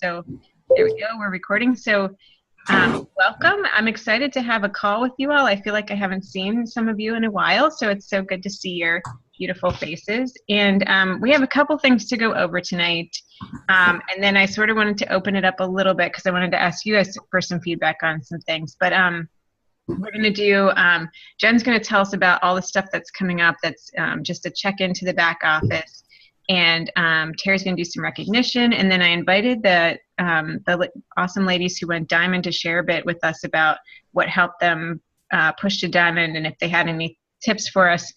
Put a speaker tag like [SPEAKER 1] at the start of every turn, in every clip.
[SPEAKER 1] So there we go. We're recording. So welcome. I'm excited to have a call with you all. I feel like I haven't seen some of you in a while, so it's so good to see your beautiful faces. And we have a couple things to go over tonight. And then I sort of wanted to open it up a little bit because I wanted to ask you guys for some feedback on some things. But we're going to do, Jen's going to tell us about all the stuff that's coming up that's just a check into the back office. And Terry's going to do some recognition. And then I invited the awesome ladies who went Diamond to share a bit with us about what helped them push to Diamond and if they had any tips for us,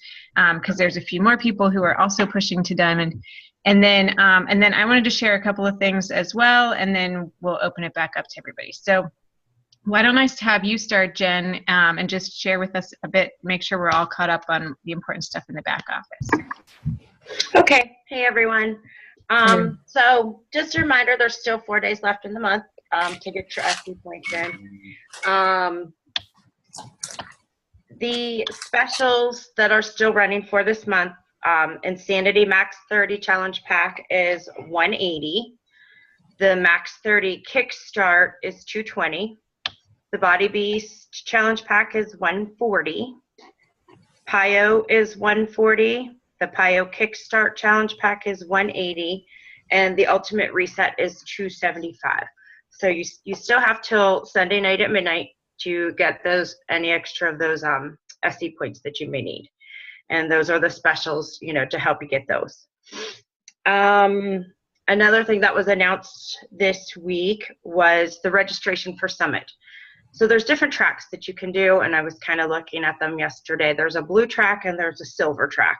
[SPEAKER 1] because there's a few more people who are also pushing to Diamond. And then I wanted to share a couple of things as well, and then we'll open it back up to everybody. So why don't I have you start, Jen, and just share with us a bit, make sure we're all caught up on the important stuff in the back office.
[SPEAKER 2] Okay. Hey, everyone. So just a reminder, there's still 4 days left in the month to get your SC points in. The specials that are still running for this month, Insanity Max 30 Challenge Pack is $180. The Max 30 Kickstart is $220. The Body Beast Challenge Pack is $140. Pio is $140. The Pio Kickstart Challenge Pack is $180. And the Ultimate Reset is $275. So you still have till Sunday night at midnight to get any extra of those SC points that you may need. And those are the specials, to help you get those. Another thing that was announced this week was the registration for Summit. So there's different tracks that you can do, and I was kind of looking at them yesterday. There's a blue track and there's a silver track.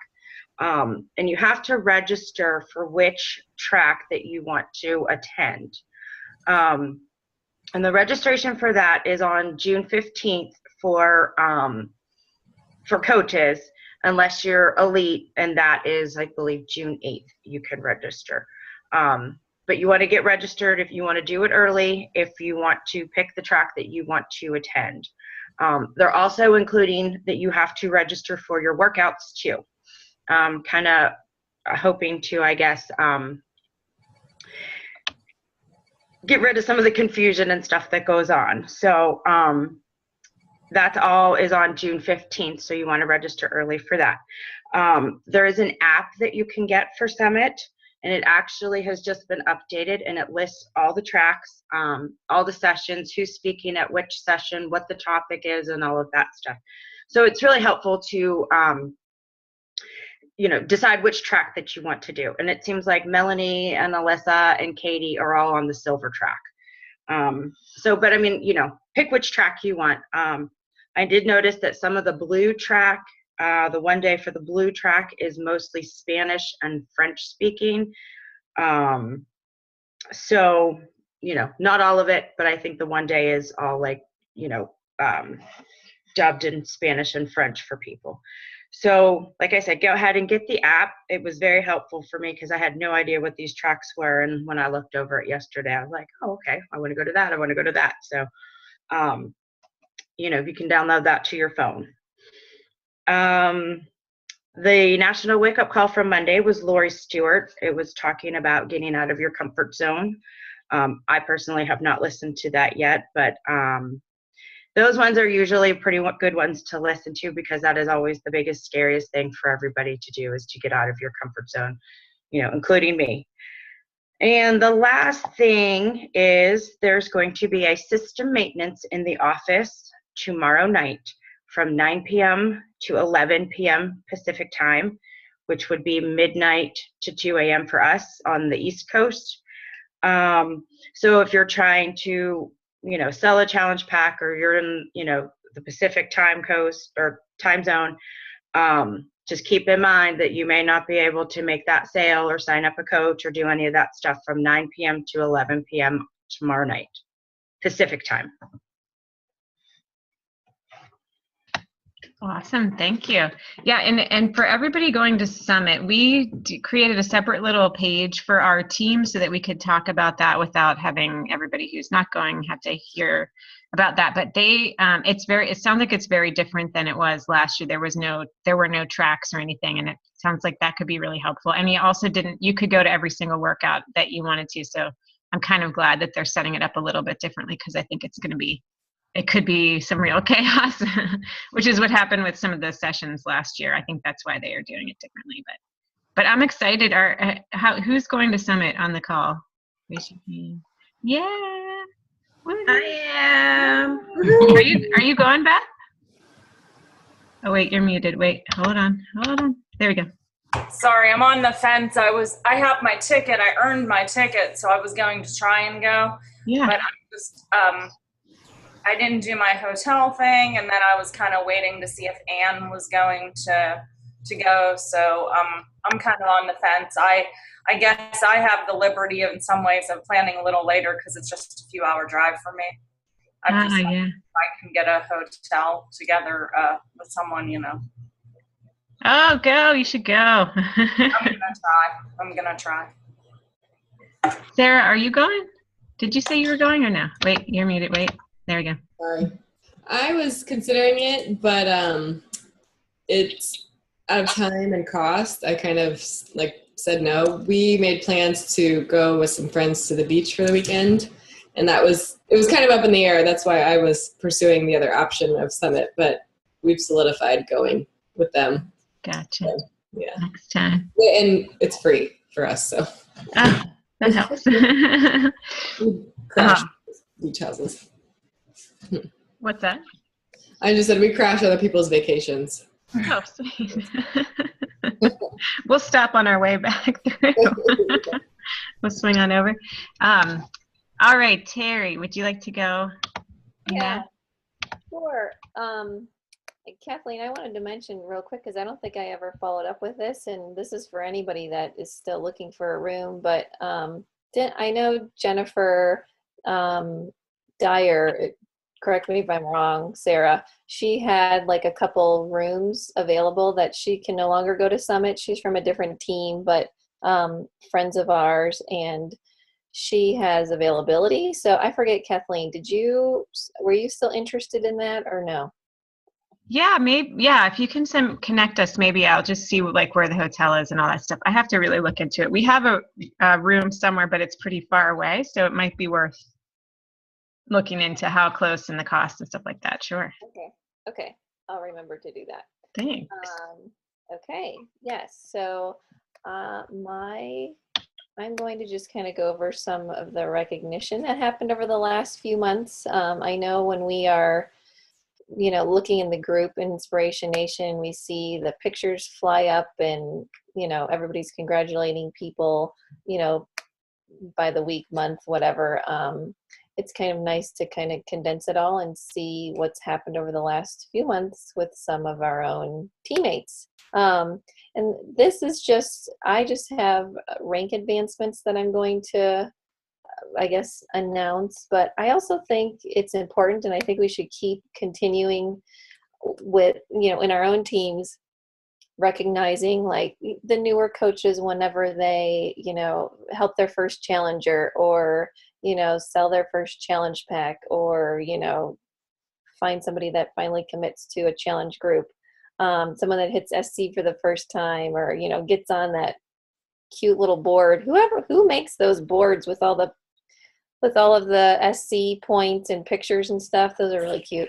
[SPEAKER 2] And you have to register for which track that you want to attend. And the registration for that is on June 15th for coaches, unless you're elite, and that is, I believe, June 8th you can register. But you want to get registered if you want to do it early, if you want to pick the track that you want to attend. They're also including that you have to register for your workouts too. Kind of hoping to, I guess, get rid of some of the confusion and stuff that goes on. So that all is on June 15th, so you want to register early for that. There is an app that you can get for Summit, and it actually has just been updated, and it lists all the tracks, all the sessions, who's speaking at which session, what the topic is, and all of that stuff. So it's really helpful to decide which track that you want to do. And it seems like Melanie and Alyssa and Katie are all on the silver track. But I mean, pick which track you want. I did notice that some of the blue track, the one day for the blue track is mostly Spanish and French speaking. So, not all of it, but I think the one day is all dubbed in Spanish and French for people. So, like I said, go ahead and get the app. It was very helpful for me because I had no idea what these tracks were. And when I looked over it yesterday, I was like, oh, okay, I want to go to that. I want to go to that. So, you can download that to your phone. The national wake-up call from Monday was Lori Stewart. It was talking about getting out of your comfort zone. I personally have not listened to that yet, but those ones are usually pretty good ones to listen to because that is always the biggest, scariest thing for everybody to do is to get out of your comfort zone, including me. And the last thing is there's going to be a system maintenance in the office tomorrow night from 9 p.m. to 11 p.m. Pacific time, which would be midnight to 2 a.m. for us on the East Coast. So if you're trying to sell a challenge pack, or you're in, the Pacific time coast or time zone, just keep in mind that you may not be able to make that sale or sign up a coach or do any of that stuff from 9 p.m. to 11 p.m. tomorrow night, Pacific time.
[SPEAKER 1] Awesome. Thank you. Yeah. And for everybody going to Summit, we created a separate little page for our team so that we could talk about that without having everybody who's not going have to hear about that. But it sounds like it's very different than it was last year. There were no tracks or anything. And it sounds like that could be really helpful. And you could go to every single workout that you wanted to. So I'm kind of glad that they're setting it up a little bit differently because I think it could be some real chaos, which is what happened with some of the sessions last year. I think that's why they are doing it differently. But I'm excited. Who's going to Summit on the call? Raise your hand. Yeah.
[SPEAKER 3] I am.
[SPEAKER 1] Are you going, Beth? Oh wait, you're muted. Wait, hold on. There we go.
[SPEAKER 4] Sorry, I'm on the fence. I have my ticket. I earned my ticket, so I was going to try and go.
[SPEAKER 1] Yeah.
[SPEAKER 4] But I'm just I didn't do my hotel thing, and then I was kind of waiting to see if Anne was going to go. So I'm kind of on the fence. I guess I have the liberty in some ways of planning a little later because it's just a few hour drive for me. I can get a hotel together with someone,
[SPEAKER 1] Oh, go! You should go.
[SPEAKER 4] I'm gonna try.
[SPEAKER 1] Sarah, are you going? Did you say you were going or no? Wait, you're muted. Wait, there we go.
[SPEAKER 3] Sorry. I was considering it, but it's out of time and cost. I kind of said no. We made plans to go with some friends to the beach for the weekend, and it was kind of up in the air. That's why I was pursuing the other option of Summit, but we've solidified going with them.
[SPEAKER 1] Gotcha.
[SPEAKER 3] So, yeah.
[SPEAKER 1] Next time.
[SPEAKER 3] Yeah, and it's free for us, so.
[SPEAKER 1] Oh, that helps.
[SPEAKER 3] Crash beach houses.
[SPEAKER 1] What's that?
[SPEAKER 3] I just said we crash other people's vacations.
[SPEAKER 1] Oh, sweet. We'll stop on our way back through. We'll swing on over. All right, Terry, would you like to go?
[SPEAKER 5] Yeah, sure. Kathleen, I wanted to mention real quick because I don't think I ever followed up with this, and this is for anybody that is still looking for a room. But I know Jennifer Dyer, correct me if I'm wrong, Sarah, she had like a couple rooms available that she can no longer go to Summit. She's from a different team, but friends of ours, and she has availability. So I forget, Kathleen, were you still interested in that or no?
[SPEAKER 1] Yeah, maybe. Yeah, if you can connect us, maybe I'll just see like where the hotel is and all that stuff. I have to really look into it. We have a room somewhere, but it's pretty far away, so it might be worth looking into how close and the cost and stuff like that. Sure.
[SPEAKER 5] Okay. I'll remember to do that.
[SPEAKER 1] Thanks.
[SPEAKER 5] Okay. Yes. So I'm going to just kind of go over some of the recognition that happened over the last few months. I know when we are looking in the group Inspiration Nation, we see the pictures fly up and, everybody's congratulating people, by the week, month, whatever. It's kind of nice to kind of condense it all and see what's happened over the last few months with some of our own teammates. And this is I just have rank advancements that I'm going to I guess, announce, but I also think it's important, and I think we should keep continuing with, in our own teams, recognizing like the newer coaches whenever they, help their first challenger or, sell their first challenge pack or, find somebody that finally commits to a challenge group. Someone that hits SC for the first time or, gets on that cute little board, who makes those boards with all of the SC points and pictures and stuff. Those are really cute.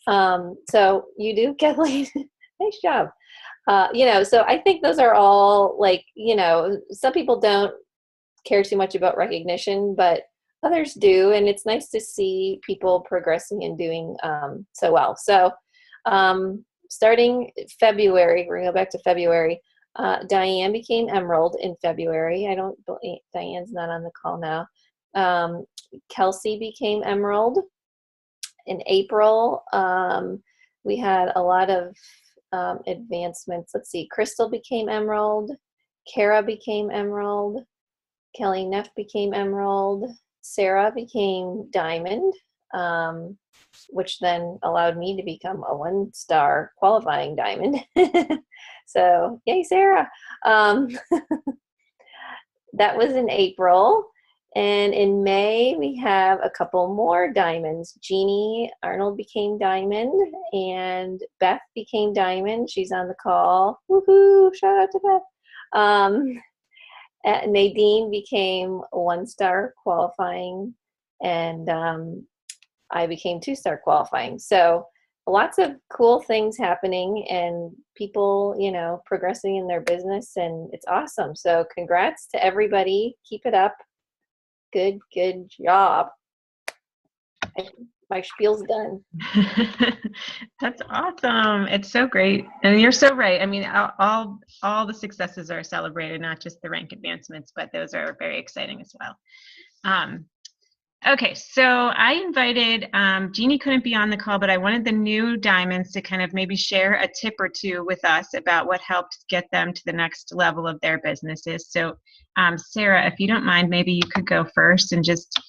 [SPEAKER 5] So you do, Kathleen. Nice job. So I think those are all like, some people don't care too much about recognition, but others do. And it's nice to see people progressing and doing so well. So starting February, we're going to go back to February. Diane became Emerald in February. Diane's not on the call now. Kelsey became Emerald in April. We had a lot of advancements. Let's see. Crystal became Emerald. Kara became Emerald. Kelly Neff became Emerald. Sarah became Diamond, which then allowed me to become a 1-star qualifying Diamond. So, yay, Sarah. That was in April. And in May, we have a couple more diamonds. Jeannie Arnold became Diamond, and Beth became Diamond. She's on the call. Woohoo! Shout out to Beth. Nadine became 1-star qualifying, and I became 2-star qualifying. So lots of cool things happening and people, progressing in their business, and it's awesome. So congrats to everybody. Keep it up. Good job. My spiel's done.
[SPEAKER 1] That's awesome. It's so great. And you're so right. I mean, all the successes are celebrated, not just the rank advancements, but those are very exciting as well. Okay, so I invited, Jeannie couldn't be on the call, but I wanted the new diamonds to kind of maybe share a tip or two with us about what helped get them to the next level of their businesses. So Sarah, if you don't mind, maybe you could go first and just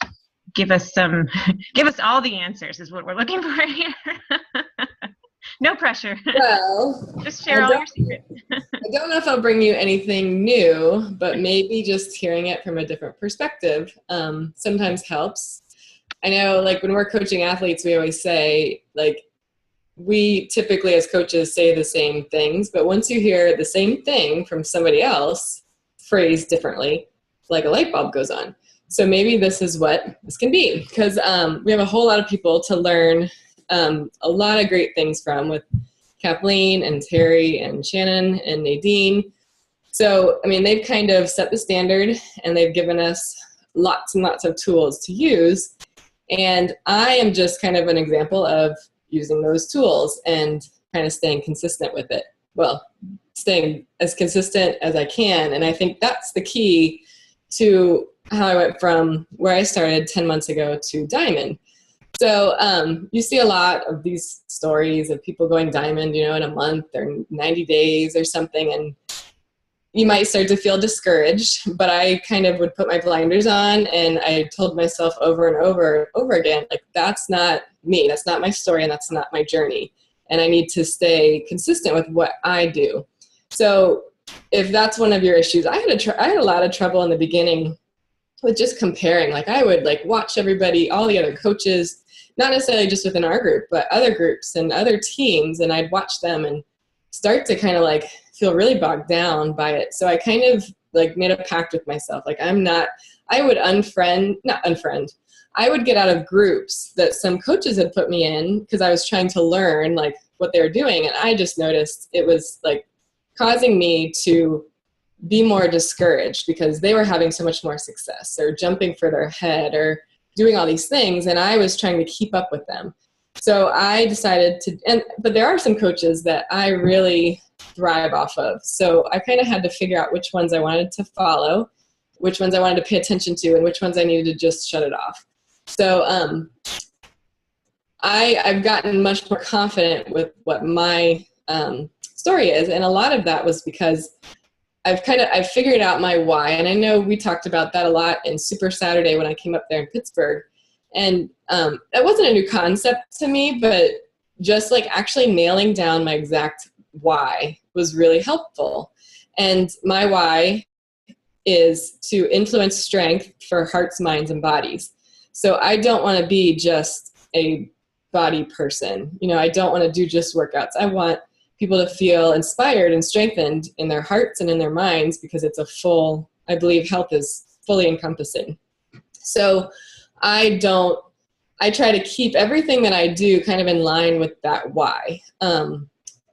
[SPEAKER 1] give us all the answers is what we're looking for here. No pressure.
[SPEAKER 3] Well,
[SPEAKER 1] Just share all your secrets.
[SPEAKER 3] I don't know if I'll bring you anything new, but maybe just hearing it from a different perspective sometimes helps. I know, like, when we're coaching athletes, we always say, like, we typically as coaches say the same things, but once you hear the same thing from somebody else phrased differently, like a light bulb goes on. So maybe this is what this can be, because we have a whole lot of people to learn a lot of great things from, with Kathleen and Terry and Shannon and Nadine. So, I mean, they've kind of set the standard and they've given us lots and lots of tools to use. And I am just kind of an example of using those tools and kind of staying consistent with it. Well, staying as consistent as I can. And I think that's the key to how I went from where I started 10 months ago to Diamond. So you see a lot of these stories of people going Diamond, in a month or 90 days or something, and you might start to feel discouraged, but I kind of would put my blinders on and I told myself over and over again, like, that's not me, that's not my story, and that's not my journey. And I need to stay consistent with what I do. So if that's one of your issues, I had a lot of trouble in the beginning with just comparing. Like, I would watch everybody, all the other coaches, not necessarily just within our group, but other groups and other teams, and I'd watch them and start to kind of feel really bogged down by it. So I kind of made a pact with myself. I would I would get out of groups that some coaches had put me in because I was trying to learn what they were doing. And I just noticed it was causing me to be more discouraged because they were having so much more success or jumping further ahead or doing all these things. And I was trying to keep up with them. So I decided but there are some coaches that I really thrive off of. So I kind of had to figure out which ones I wanted to follow, which ones I wanted to pay attention to, and which ones I needed to just shut it off. So I've gotten much more confident with what my story is. And a lot of that was because I've figured out my why. And I know we talked about that a lot in Super Saturday when I came up there in Pittsburgh. And that wasn't a new concept to me, but just actually nailing down my exact why was really helpful. And my why is to influence strength for hearts, minds, and bodies. So I don't want to be just a body person. I don't want to do just workouts. I want people to feel inspired and strengthened in their hearts and in their minds, because it's I believe health is fully encompassing. So I try to keep everything that I do kind of in line with that why.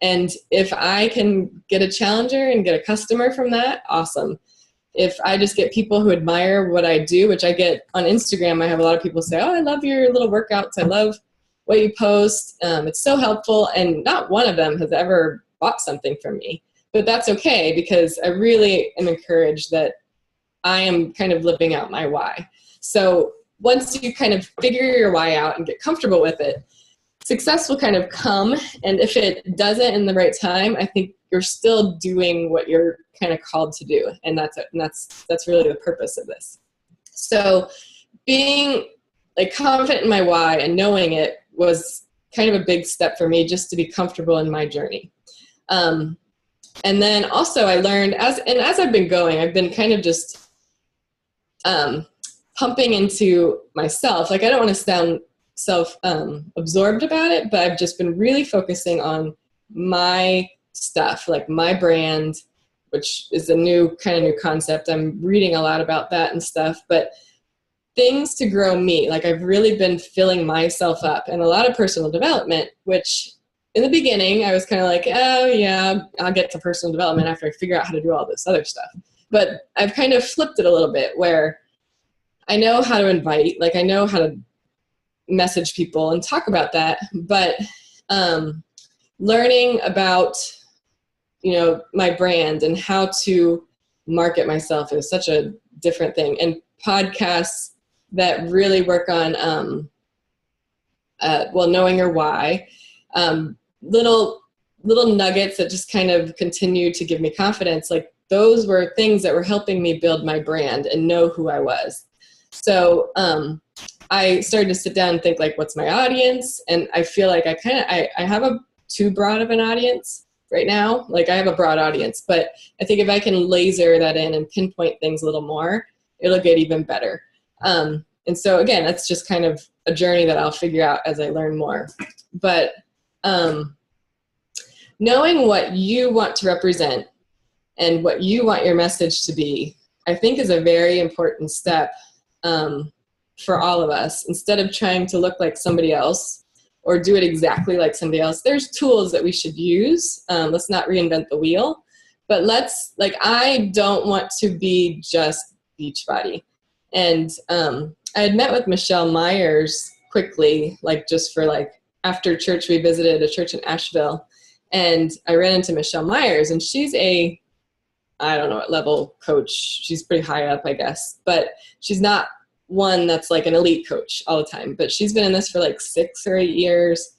[SPEAKER 3] And if I can get a challenger and get a customer from that, awesome. If I just get people who admire what I do, which I get on Instagram, I have a lot of people say, oh, I love your little workouts. I love what you post. It's so helpful. And not one of them has ever bought something from me, but that's okay, because I really am encouraged that I am kind of living out my why. So once you kind of figure your why out and get comfortable with it, success will kind of come. And if it doesn't in the right time, I think you're still doing what you're kind of called to do. And that's it. And that's really the purpose of this. So being confident in my why and knowing it was kind of a big step for me, just to be comfortable in my journey. And then also I learned as I've been going, I've been kind of just pumping into myself. I don't want to sound absorbed about it, but I've just been really focusing on my stuff, my brand, which is a new concept. I'm reading a lot about that and stuff, but things to grow me. Like I've really been filling myself up, and a lot of personal development, which in the beginning I was kind of like, oh yeah, I'll get to personal development after I figure out how to do all this other stuff. But I've kind of flipped it a little bit where I know how to invite, like I know how to message people and talk about that, but learning about, my brand and how to market myself is such a different thing. And podcasts that really work on, knowing your why, little nuggets that just kind of continue to give me confidence. Like those were things that were helping me build my brand and know who I was. So I started to sit down and think like, what's my audience? And I feel like I have a too broad of an audience right now. Like I have a broad audience, but I think if I can laser that in and pinpoint things a little more, it'll get even better. And so again, that's just kind of a journey that I'll figure out as I learn more. But knowing what you want to represent and what you want your message to be, I think is a very important step for all of us. Instead of trying to look like somebody else or do it exactly like somebody else, there's tools that we should use. Let's not reinvent the wheel, but I don't want to be just Beachbody. And I had met with Michelle Myers quickly, after church, we visited a church in Asheville, and I ran into Michelle Myers, and she's I don't know what level coach. She's pretty high up, I guess, but she's not one that's like an elite coach all the time, but she's been in this for 6 or 8 years,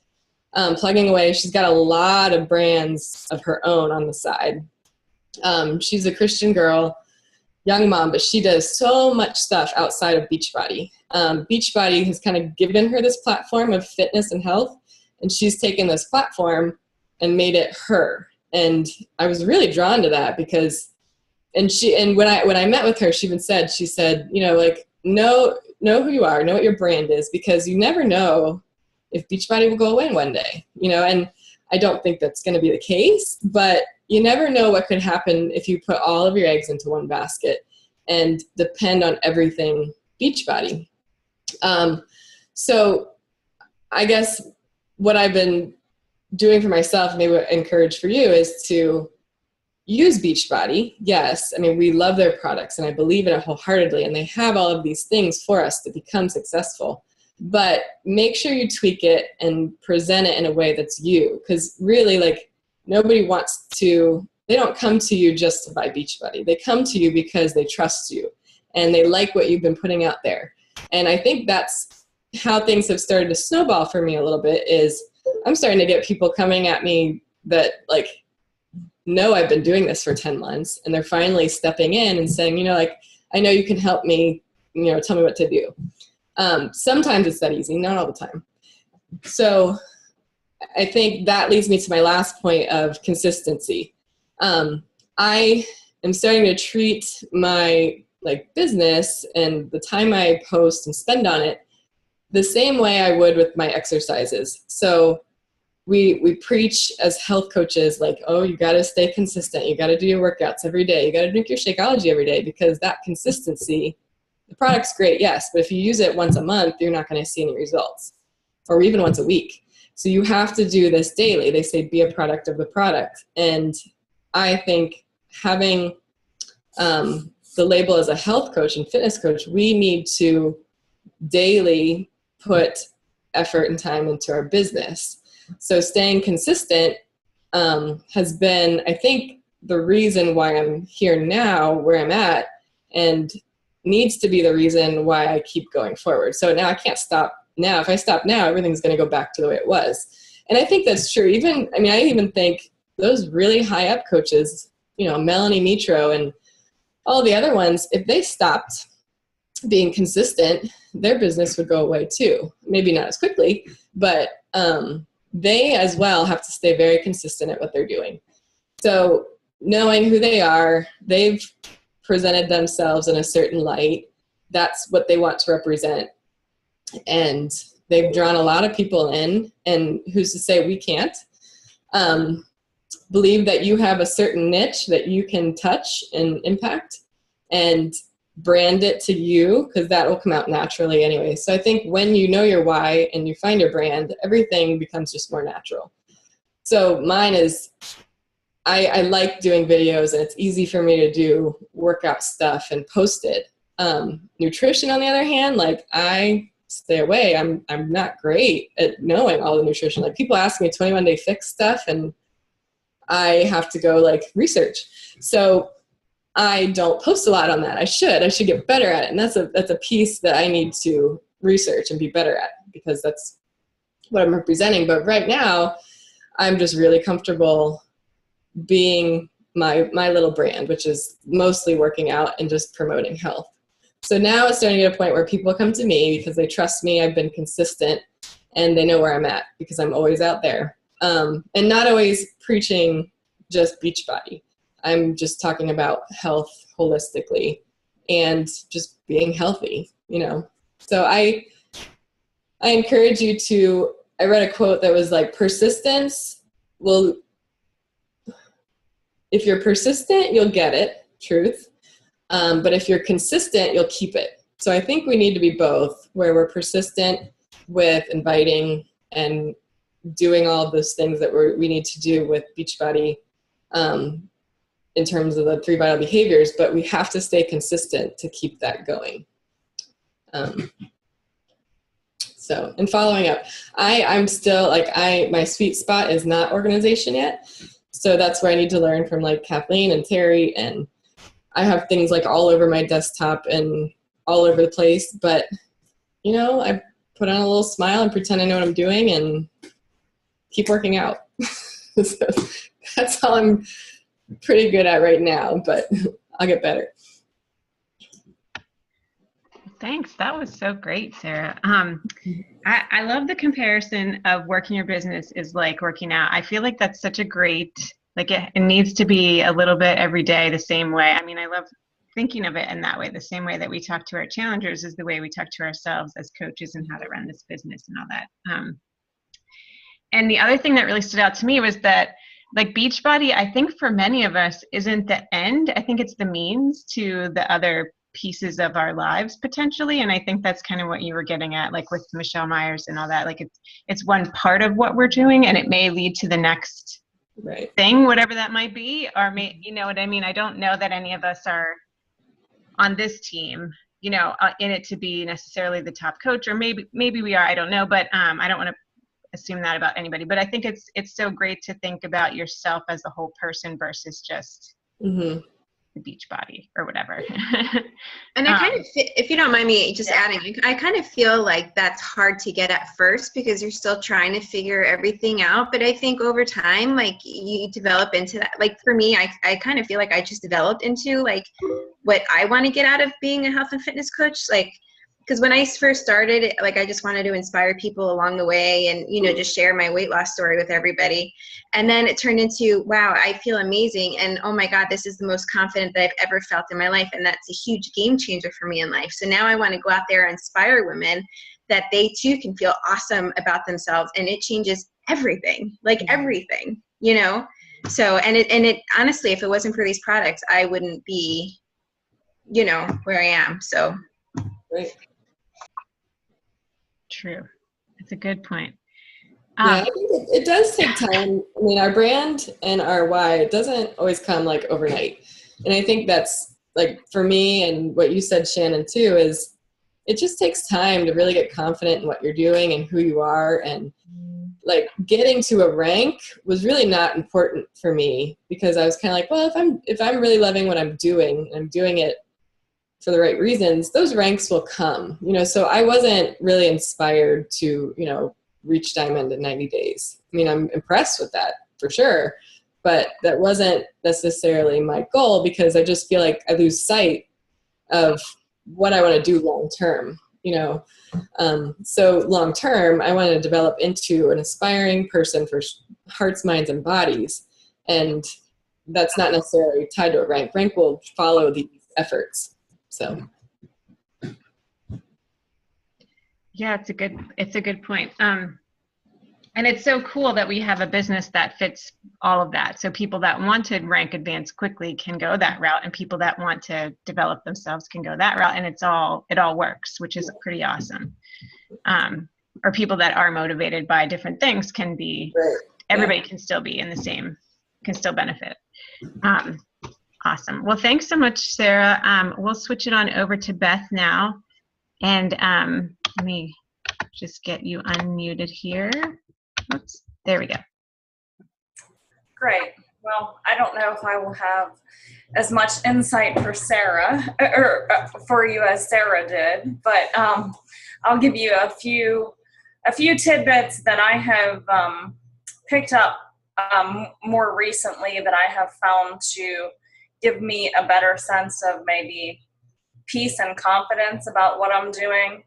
[SPEAKER 3] plugging away. She's got a lot of brands of her own on the side. She's a Christian girl, young mom, but she does so much stuff outside of Beachbody. Beachbody has kind of given her this platform of fitness and health, and she's taken this platform and made it her. And I was really drawn to that because, when I met with her, she said, know who you are, know what your brand is, because you never know if Beachbody will go away one day, and I don't think that's going to be the case, but you never know what could happen if you put all of your eggs into one basket and depend on everything Beachbody. So I guess what I've been doing for myself, maybe what I encourage for you, is to use Beachbody. Yes, I mean, we love their products and I believe in it wholeheartedly, and they have all of these things for us to become successful. But make sure you tweak it and present it in a way that's you, because really, nobody they don't come to you just to buy Beachbody. They come to you because they trust you and they like what you've been putting out there. And I think that's how things have started to snowball for me a little bit. Is I'm starting to get people coming at me that know I've been doing this for 10 months, and they're finally stepping in and saying, I know you can help me, tell me what to do. Sometimes it's that easy, not all the time. So I think that leads me to my last point of consistency. I am starting to treat my business and the time I post and spend on it the same way I would with my exercises. So we preach as health coaches, you got to stay consistent. You got to do your workouts every day. You got to drink your Shakeology every day, because that consistency, the product's great, yes, but if you use it once a month, you're not going to see any results, or even once a week. So you have to do this daily. They say be a product of the product. And I think having the label as a health coach and fitness coach, we need to daily put effort and time into our business. So staying consistent has been, I think, the reason why I'm here now where I'm at, and needs to be the reason why I keep going forward. So now I can't stop now. If I stop now, everything's going to go back to the way it was. And I think that's true. I even think those really high up coaches, Melanie Mitro and all the other ones, if they stopped being consistent, their business would go away too. Maybe not as quickly, but they as well have to stay very consistent at what they're doing. So knowing who they are, they've presented themselves in a certain light. That's what they want to represent. And they've drawn a lot of people in, and who's to say we can't? believe that you have a certain niche that you can touch and impact, and brand it to you, because that will come out naturally anyway. So I think when you know your why and you find your brand, everything becomes just more natural. So mine is, I like doing videos, and it's easy for me to do workout stuff and post it. Nutrition, on the other hand, like I stay away. I'm not great at knowing all the nutrition. Like people ask me 21-day fix stuff, and I have to go like research. So I don't post a lot on that. I should get better at it. And that's a piece that I need to research and be better at, because that's what I'm representing. But right now, I'm just really comfortable being my little brand, which is mostly working out and just promoting health. So now it's starting to get a point where people come to me because they trust me. I've been consistent, and they know where I'm at because I'm always out there. And not always preaching just Beachbody. I'm just talking about health holistically and just being healthy, you know. So I encourage you to, I read a quote that was like, persistence will, if you're persistent, you'll get it, truth. But if you're consistent, you'll keep it. So I think we need to be both, where we're persistent with inviting and doing all of those things that we need to do with Beachbody in terms of the 3 vital behaviors, but we have to stay consistent to keep that going. So, and following up, I'm still like, my sweet spot is not organization yet. So that's where I need to learn from like Kathleen and Terry, and I have things like all over my desktop and all over the place, but you know, I put on a little smile and pretend I know what I'm doing and keep working out. So that's all I'm pretty good at right now, but I'll get better.
[SPEAKER 1] Thanks. That was so great, Sarah. I love the comparison of working your business is like working out. I feel like that's such a great, like it needs to be a little bit every day the same way. I mean, I love thinking of it in that way. The same way that we talk to our challengers is the way we talk to ourselves as coaches and how to run this business and all that. And the other thing that really stood out to me was that like Beachbody, I think for many of us isn't the end. I think it's the means to the other pieces of our lives potentially. And I think that's kind of what you were getting at, like with Michelle Myers and all that. Like it's one part of what we're doing, and it may lead to the next thing, whatever that might be, or may, you know what I mean? I don't know that any of us are on this team, you know, in it to be necessarily the top coach, or maybe we are, I don't know, but I don't want to assume that about anybody, but I think it's so great to think about yourself as a whole person versus just the Beachbody or whatever.
[SPEAKER 6] And I kind of, if you don't mind me just adding, I kind of feel like that's hard to get at first because you're still trying to figure everything out. But I think over time, like you develop into that. Like for me, I kind of feel like I just developed into like what I want to get out of being a health and fitness coach. Like, because when I first started, like I just wanted to inspire people along the way and, you know, just share my weight loss story with everybody. And then it turned into, wow, I feel amazing. And oh my God, this is the most confident that I've ever felt in my life. And that's a huge game changer for me in life. So now I want to go out there and inspire women that they too can feel awesome about themselves. And it changes everything, like everything, you know? So, and it honestly, if it wasn't for these products, I wouldn't be, you know, where I am. So.
[SPEAKER 3] Great.
[SPEAKER 1] True. That's a good point.
[SPEAKER 3] Yeah, I think it does take time. I mean, our brand and our why, it doesn't always come like overnight. And I think that's like for me and what you said, Shannon, too, is it just takes time to really get confident in what you're doing and who you are. And like getting to a rank was really not important for me because I was kind of like, well, if I'm really loving what I'm doing and I'm doing it for the right reasons, those ranks will come, you know. So I wasn't really inspired to, you know, reach diamond in 90 days. I mean, I'm impressed with that for sure, but that wasn't necessarily my goal because I just feel like I lose sight of what I want to do long term, you know. So long term, I want to develop into an aspiring person for hearts, minds, and bodies. And that's not necessarily tied to a rank. Rank will follow these efforts. So,
[SPEAKER 1] yeah, it's a good point. And it's so cool that we have a business that fits all of that. So people that want to rank advanced quickly can go that route, and people that want to develop themselves can go that route, and it all works, which is pretty awesome. Or people that are motivated by different things can be,
[SPEAKER 3] Right.
[SPEAKER 1] everybody can still be in the same, can still benefit. Awesome. Well, thanks so much, Sarah. We'll switch it on over to Beth now. And let me just get you unmuted here. Oops, there we go.
[SPEAKER 4] Great. Well, I don't know if I will have as much insight for Sarah or for you as Sarah did, but I'll give you a few tidbits that I have picked up more recently that I have found to give me a better sense of maybe peace and confidence about what I'm doing,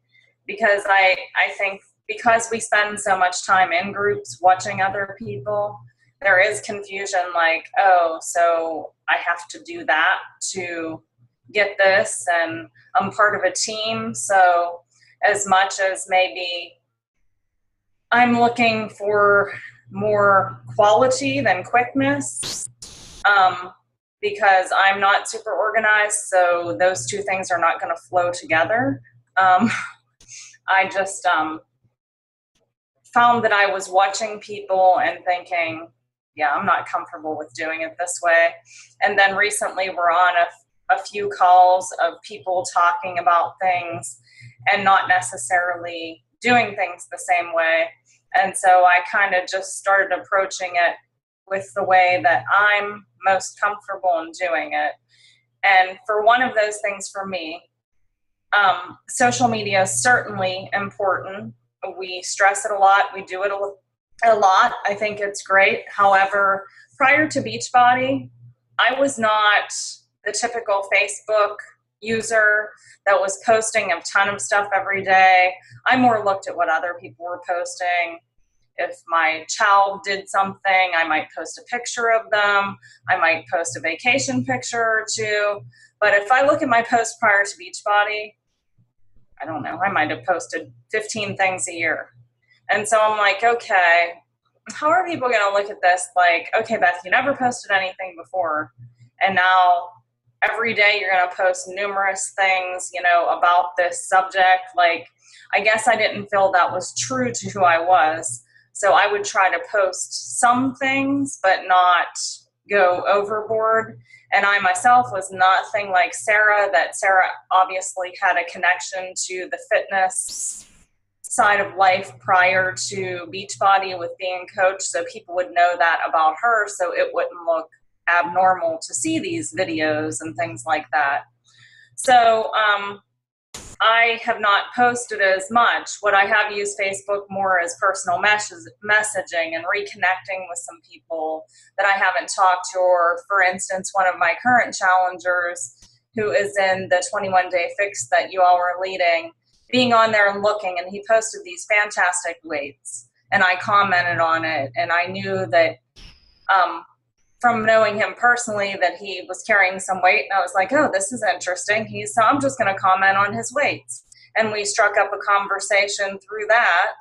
[SPEAKER 4] because I think because we spend so much time in groups watching other people, there is confusion like, oh, so I have to do that to get this, and I'm part of a team. So as much as maybe I'm looking for more quality than quickness, because I'm not super organized, so those two things are not going to flow together. I just found that I was watching people and thinking, yeah, I'm not comfortable with doing it this way. And then recently we're on a few calls of people talking about things and not necessarily doing things the same way. And so I kind of just started approaching it with the way that I'm most comfortable in doing it. And for one of those things for me, social media is certainly important. We stress it a lot. We do it a lot. I think it's great. However, prior to Beachbody, I was not the typical Facebook user that was posting a ton of stuff every day. I more looked at what other people were posting. If my child did something, I might post a picture of them. I might post a vacation picture or two. But if I look at my posts prior to Beachbody, I don't know, I might have posted 15 things a year. And so I'm like, okay, how are people going to look at this? Like, okay, Beth, you never posted anything before, and now every day you're going to post numerous things, about this subject. Like, I guess I didn't feel that was true to who I was. So I would try to post some things, but not go overboard. And I myself was nothing like Sarah, that Sarah obviously had a connection to the fitness side of life prior to Beachbody with being a coach, so people would know that about her, so it wouldn't look abnormal to see these videos and things like that. So I have not posted as much. What I have used Facebook more as personal messaging and reconnecting with some people that I haven't talked to, or for instance, one of my current challengers who is in the 21-day fix that you all were leading, being on there and looking, and he posted these fantastic weights, and I commented on it, and I knew that from knowing him personally that he was carrying some weight, and I was like, oh, this is interesting. So I'm just going to comment on his weights. And we struck up a conversation through that,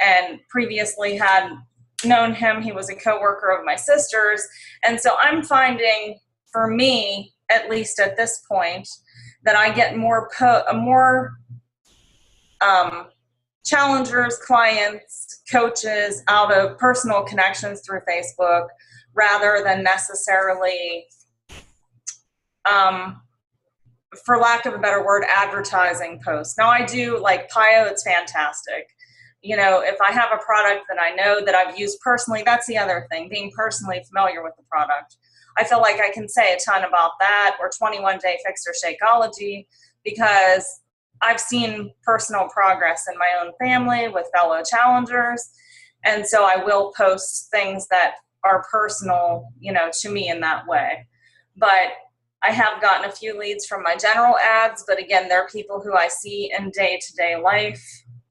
[SPEAKER 4] and previously had known him. He was a coworker of my sister's. And so I'm finding, for me, at least at this point, that I get more challengers, clients, coaches out of personal connections through Facebook, rather than necessarily, for lack of a better word, advertising posts. Now I do, like Pio, it's fantastic. If I have a product that I know that I've used personally, that's the other thing, being personally familiar with the product. I feel like I can say a ton about that, or 21-day fix or Shakeology, because I've seen personal progress in my own family with fellow challengers. And so I will post things that are personal, to me in that way. But I have gotten a few leads from my general ads, but again, they're people who I see in day-to-day life.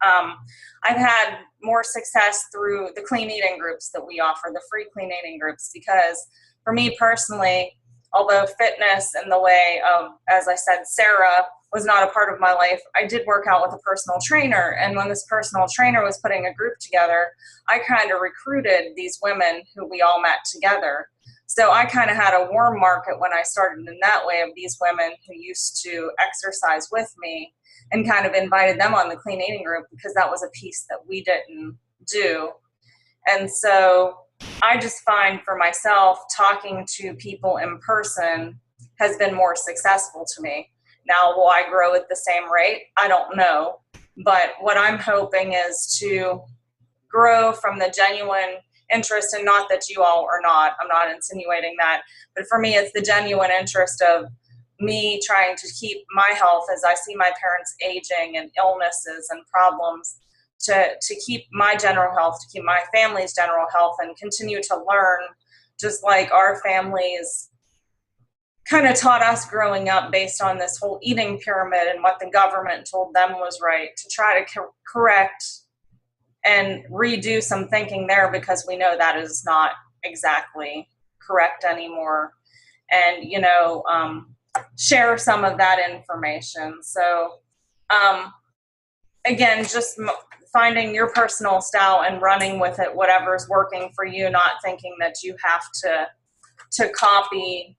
[SPEAKER 4] I've had more success through the clean eating groups that we offer, the free clean eating groups, because for me personally, although fitness in the way of, as I said, Sarah was not a part of my life, I did work out with a personal trainer. And when this personal trainer was putting a group together, I kind of recruited these women who we all met together. So I kind of had a warm market when I started in that way of these women who used to exercise with me, and kind of invited them on the clean eating group because that was a piece that we didn't do. And so I just find for myself, talking to people in person has been more successful to me. Now, will I grow at the same rate? I don't know. But what I'm hoping is to grow from the genuine interest, and not that you all are not, I'm not insinuating that, but for me, it's the genuine interest of me trying to keep my health as I see my parents aging and illnesses and problems, to keep my general health, to keep my family's general health, and continue to learn just like our families kind of taught us growing up based on this whole eating pyramid and what the government told them was right, to try to correct and redo some thinking there, because we know that is not exactly correct anymore. And, share some of that information. So, again, just finding your personal style and running with it, whatever's working for you, not thinking that you have to copy,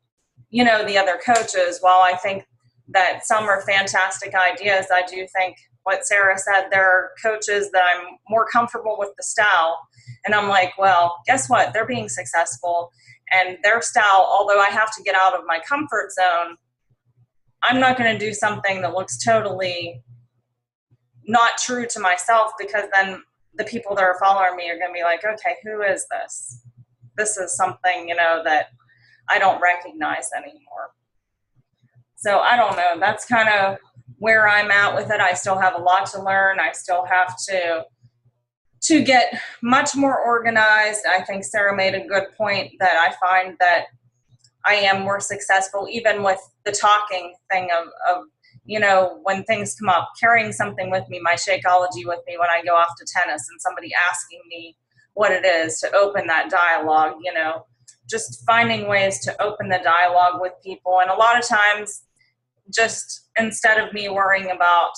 [SPEAKER 4] the other coaches. While I think that some are fantastic ideas, I do think what Sarah said, there are coaches that I'm more comfortable with the style. And I'm like, well, guess what? They're being successful. And their style, although I have to get out of my comfort zone, I'm not going to do something that looks totally not true to myself, because then the people that are following me are going to be like, okay, who is this? This is something, that I don't recognize anymore. So I don't know. That's kind of where I'm at with it. I still have a lot to learn. I still have to get much more organized. I think Sarah made a good point that I find that I am more successful even with the talking thing of when things come up, carrying something with me, my Shakeology with me when I go off to tennis, and somebody asking me what it is, to open that dialogue, just finding ways to open the dialogue with people. And a lot of times, just instead of me worrying about,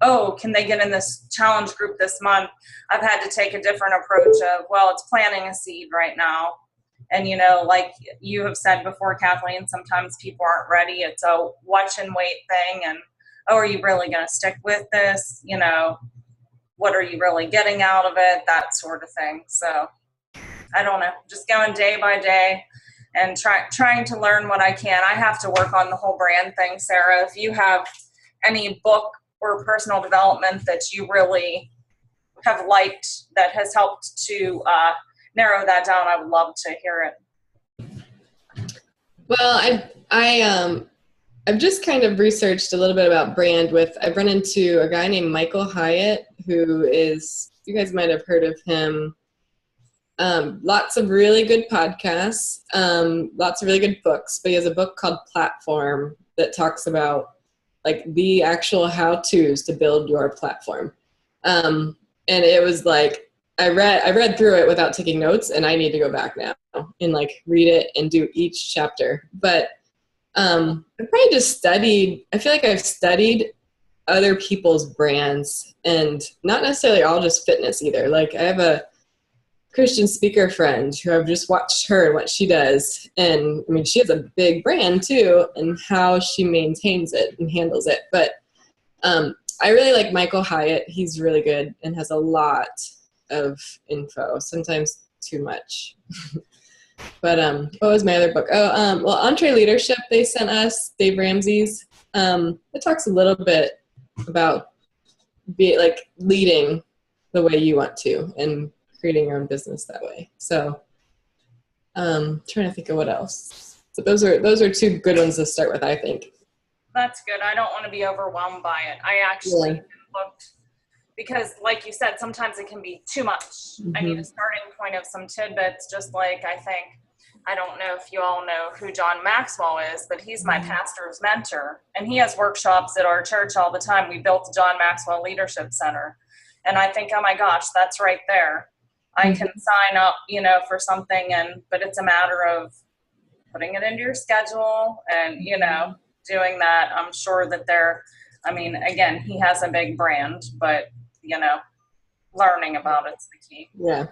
[SPEAKER 4] oh, can they get in this challenge group this month, I've had to take a different approach of, well, it's planting a seed right now. And, like you have said before, Kathleen, sometimes people aren't ready. It's a watch and wait thing. And, oh, are you really going to stick with this? What are you really getting out of it? That sort of thing. So I don't know, just going day by day and trying to learn what I can. I have to work on the whole brand thing. Sarah, if you have any book or personal development that you really have liked that has helped to narrow that down, I would love to hear it.
[SPEAKER 3] Well, I've just kind of researched a little bit about brand I've run into a guy named Michael Hyatt, who is, you guys might have heard of him. Lots of really good podcasts, lots of really good books, but he has a book called Platform that talks about like the actual how-tos to build your platform. And it was like, I read through it without taking notes, and I need to go back now and like read it and do each chapter. But I probably just studied, I feel like I've studied other people's brands, and not necessarily all just fitness either. Like I have a Christian speaker friend who I've just watched her and what she does. And I mean, she has a big brand too, and how she maintains it and handles it. But I really like Michael Hyatt. He's really good and has a lot of info, sometimes too much. But what was my other book? Well, Entree Leadership, they sent us, Dave Ramsey's. It talks a little bit about leading the way you want to and creating your own business that way. So trying to think of what else. But those are two good ones to start with, I think.
[SPEAKER 4] That's good. I don't want to be overwhelmed by it. I actually looked, because like you said, sometimes it can be too much. Mm-hmm. I need a starting point of some tidbits, just like I don't know if you all know who John Maxwell is, but he's my pastor's mentor. And he has workshops at our church all the time. We built the John Maxwell Leadership Center. And I think, oh my gosh, that's right there. I can sign up, for something, but it's a matter of putting it into your schedule and, doing that. I'm sure that again, he has a big brand, but learning about it's the key.
[SPEAKER 3] Yeah.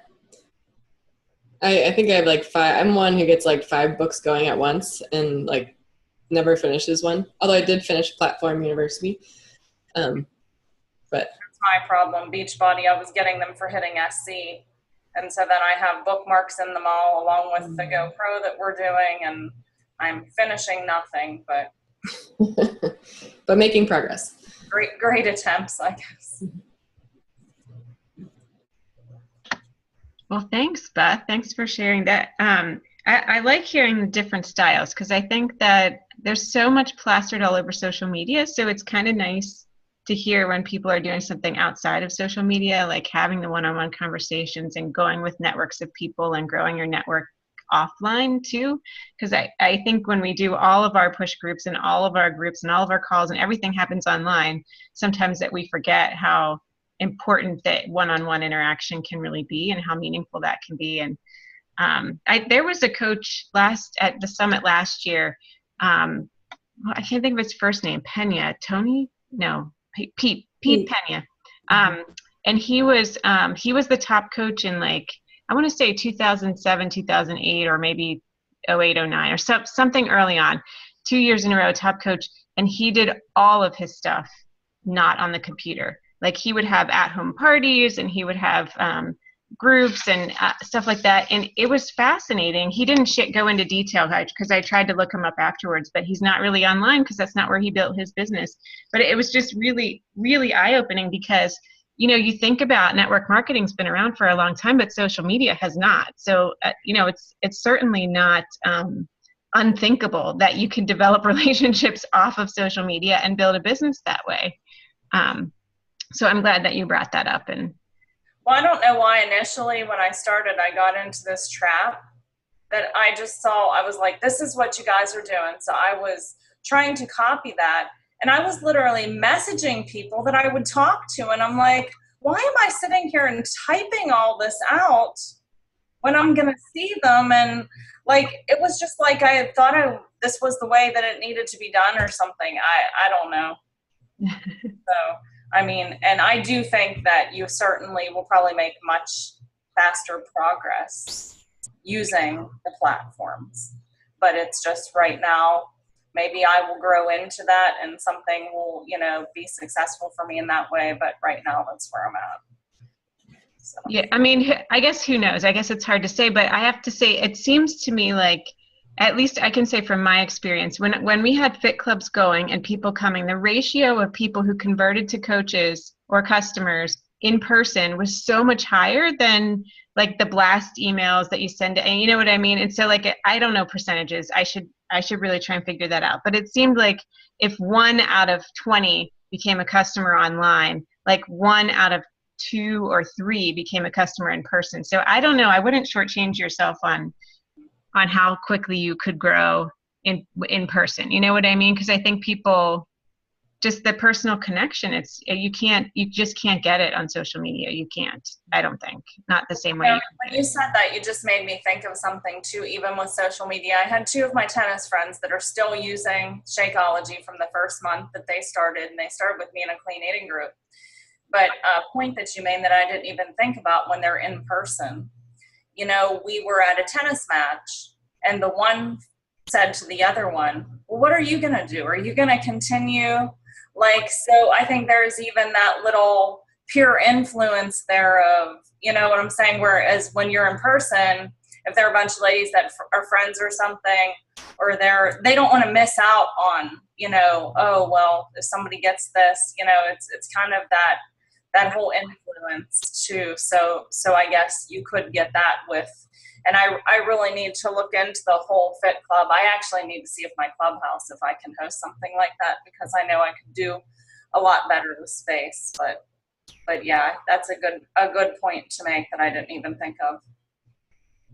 [SPEAKER 3] I think I have like 5. I'm one who gets like 5 books going at once and like never finishes one. Although I did finish Platform University. But
[SPEAKER 4] that's my problem. Beachbody, I was getting them for hitting SC. And so then I have bookmarks in them all along with the GoPro that we're doing, and I'm finishing nothing, but
[SPEAKER 3] but making progress.
[SPEAKER 4] Great attempts, I guess.
[SPEAKER 1] Well, thanks, Beth. Thanks for sharing that. I like hearing the different styles because I think that there's so much plastered all over social media. So it's kind of nice to hear when people are doing something outside of social media, like having the one-on-one conversations and going with networks of people and growing your network offline too. Because I think when we do all of our push groups and all of our groups and all of our calls and everything happens online, sometimes that we forget how important that one-on-one interaction can really be and how meaningful that can be. And there was a coach at the summit last year. I can't think of his first name. Pete Pena. And he was the top coach in like, I want to say 2007, 2008, or maybe 08, 09, or something early on, 2 years in a row, top coach. And he did all of his stuff not on the computer. Like he would have at-home parties and he would have groups and stuff like that. And it was fascinating. He didn't go into detail because I tried to look him up afterwards, but he's not really online because that's not where he built his business. But it was just really, really eye-opening because, you think about network marketing's been around for a long time, but social media has not. So, it's certainly not unthinkable that you can develop relationships off of social media and build a business that way. So I'm glad that you brought that up. And
[SPEAKER 4] well, I don't know why initially when I started, I got into this trap that I just saw. I was like, this is what you guys are doing. So I was trying to copy that. And I was literally messaging people that I would talk to. And I'm like, why am I sitting here and typing all this out when I'm going to see them? And like, it was just like I thought this was the way that it needed to be done or something. I don't know. So. And I do think that you certainly will probably make much faster progress using the platforms. But it's just right now, maybe I will grow into that and something will, be successful for me in that way. But right now, that's where I'm at. So.
[SPEAKER 1] Yeah, I guess who knows? I guess it's hard to say, but I have to say, it seems to me like, at least I can say from my experience, when we had fit clubs going and people coming, the ratio of people who converted to coaches or customers in person was so much higher than like the blast emails that you send. And you know what I mean? And so like, I don't know percentages. I should really try and figure that out. But it seemed like if 1 out of 20 became a customer online, like 1 out of 2 or 3 became a customer in person. So I don't know. I wouldn't shortchange yourself on how quickly you could grow in person. You know what I mean? Because I think people, just the personal connection, you just can't get it on social media. You can't, I don't think, not the same way.
[SPEAKER 4] When you said that, you just made me think of something too, even with social media. I had 2 of my tennis friends that are still using Shakeology from the first month that they started, and they started with me in a clean eating group. But a point that you made that I didn't even think about when they're in person. We were at a tennis match and the one said to the other one, well, what are you going to do? Are you going to continue? So I think there's even that little peer influence there of, you know what I'm saying? Whereas when you're in person, if there are a bunch of ladies that are friends or something, or they don't want to miss out on, oh, well, if somebody gets this, it's kind of that whole influence too. So I guess you could get that with, and I really need to look into the whole fit club. I actually need to see if my clubhouse, if I can host something like that, because I know I could do a lot better with space. But yeah, that's a good point to make that I didn't even think of.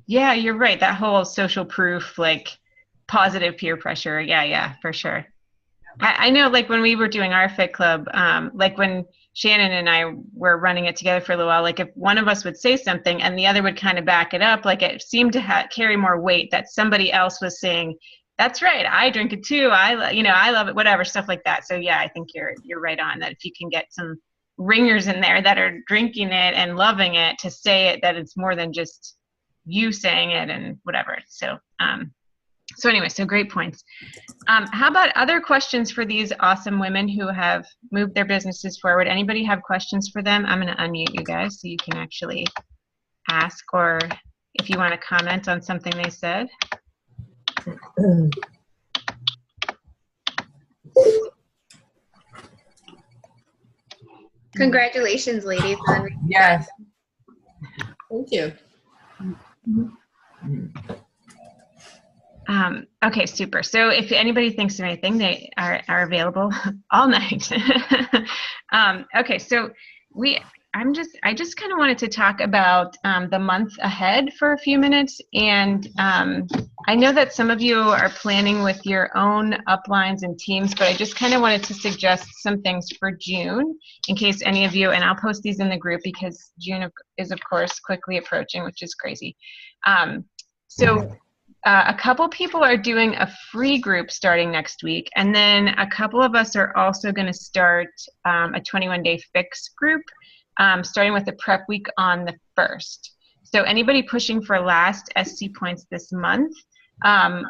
[SPEAKER 1] Yeah, you're right. That whole social proof, like positive peer pressure. Yeah, for sure. I know, like when we were doing our fit club, like when Shannon and I were running it together for a little while, like if one of us would say something and the other would kind of back it up, like it seemed to carry more weight that somebody else was saying, that's right. I drink it too. I love it, whatever, stuff like that. So yeah, I think you're right on that. If you can get some ringers in there that are drinking it and loving it to say it, that it's more than just you saying it and whatever. So, so anyway, so great points. How about other questions for these awesome women who have moved their businesses forward? Anybody have questions for them? I'm going to unmute you guys so you can actually ask, or if you want to comment on something they said.
[SPEAKER 6] Congratulations, ladies.
[SPEAKER 7] Yes.
[SPEAKER 3] Thank you.
[SPEAKER 1] Okay, super. So if anybody thinks of anything, they are available all night. Okay, so I just kind of wanted to talk about the month ahead for a few minutes. And I know that some of you are planning with your own uplines and teams, but I just kind of wanted to suggest some things for June in case any of you, and I'll post these in the group because June is of course quickly approaching, which is crazy. A couple people are doing a free group starting next week, and then a couple of us are also going to start a 21-day fix group, starting with the prep week on the 1st. So anybody pushing for last SC points this month, and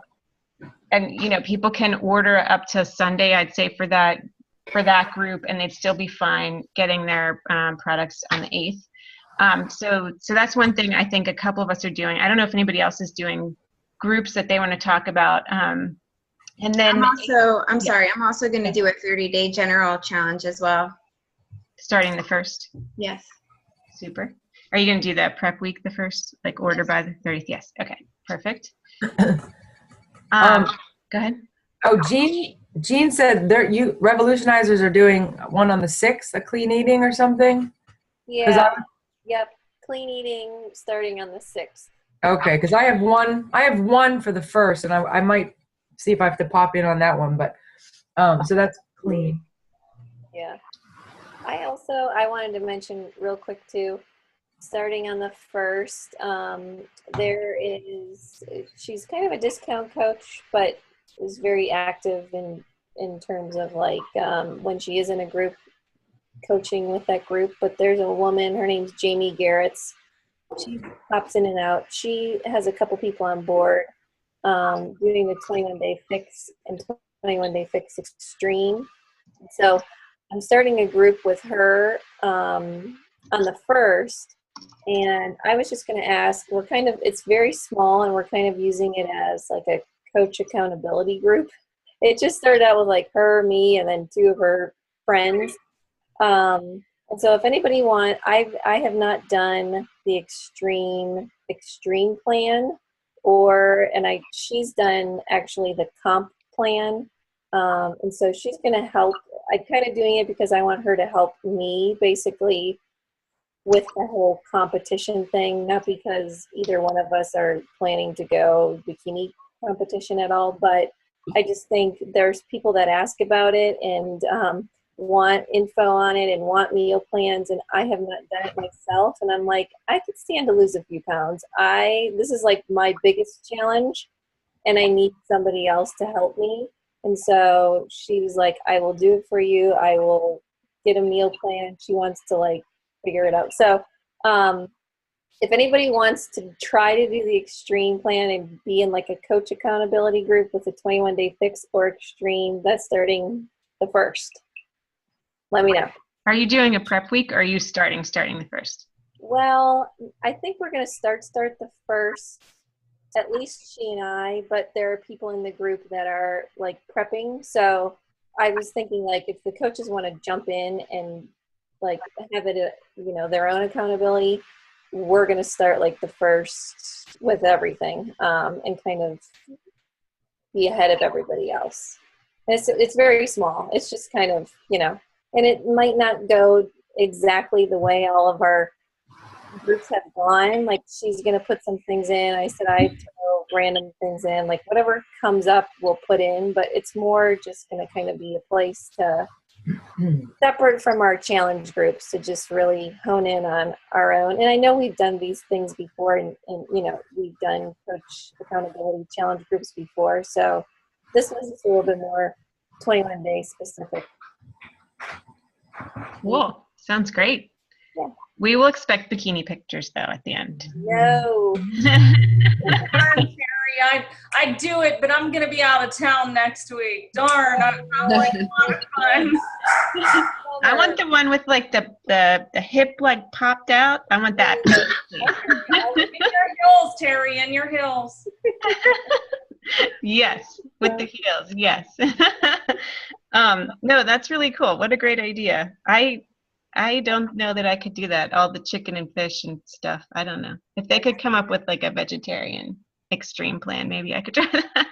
[SPEAKER 1] people can order up to Sunday, I'd say, for that group, and they'd still be fine getting their products on the 8th. So that's one thing I think a couple of us are doing. I don't know if anybody else is doing groups that they want to talk about. And then
[SPEAKER 6] I'm also going to do a 30-day general challenge as well.
[SPEAKER 1] Starting the 1st?
[SPEAKER 6] Yes.
[SPEAKER 1] Super. Are you going to do the prep week the 1st, like order by the 30th? Yes. Okay, perfect. Go ahead.
[SPEAKER 7] Oh, Jean said Revolutionizers are doing one on the 6th, a clean eating or something?
[SPEAKER 5] Yeah. Yep. Clean eating starting on the 6th.
[SPEAKER 7] Okay, because I have one for the 1st, and I might see if I have to pop in on that one, but so that's clean.
[SPEAKER 5] Yeah. I wanted to mention real quick too, starting on the 1st, she's kind of a discount coach, but is very active in terms of like when she is in a group, coaching with that group. But there's a woman, her name's Jamie Garretts. She pops in and out. She has a couple people on board doing the 21-day fix and 21-day fix extreme. So I'm starting a group with her on the 1st, and I was just going to ask, it's very small, and we're kind of using it as like a coach accountability group. It just started out with like her, me, and then 2 of her friends. And so if anybody I have not done the extreme plan, she's done actually the comp plan. And so she's going to help. I'm kind of doing it because I want her to help me basically with the whole competition thing, not because either one of us are planning to go bikini competition at all, but I just think there's people that ask about it and want info on it and want meal plans, and I have not done it myself, and I'm like, I could stand to lose a few pounds. This is like my biggest challenge, and I need somebody else to help me. And so she was like, I will do it for you. I will get a meal plan. She wants to like figure it out. So if anybody wants to try to do the extreme plan and be in like a coach accountability group with a 21-day fix or extreme, that's starting the 1st. Let me know.
[SPEAKER 1] Are you doing a prep week, or are you starting the 1st?
[SPEAKER 5] Well, I think we're going to start the 1st, at least she and I, but there are people in the group that are like prepping. So I was thinking like if the coaches want to jump in and like have it, their own accountability, we're going to start like the 1st with everything and kind of be ahead of everybody else. And it's very small. It's just kind of, and it might not go exactly the way all of our groups have gone. Like she's going to put some things in. I said I throw random things in. Like whatever comes up, we'll put in. But it's more just going to kind of be a place to separate from our challenge groups to just really hone in on our own. And I know we've done these things before, and we've done coach accountability challenge groups before. So this was just a little bit more 21-day specific.
[SPEAKER 1] Cool. Sounds great.
[SPEAKER 5] Yeah.
[SPEAKER 1] We will expect bikini pictures though at the end.
[SPEAKER 5] No.
[SPEAKER 4] Darn, Terry, I'd do it, but I'm gonna be out of town next week. Darn, I'm like a lot of fun.
[SPEAKER 1] I want the one with like the hip like popped out. I want that.
[SPEAKER 4] In your heels, Terry, in your heels.
[SPEAKER 1] Yes, with the heels. Yes. No, that's really cool. What a great idea. I don't know that I could do that. All the chicken and fish and stuff. I don't know. If they could come up with like a vegetarian extreme plan, maybe I could try that.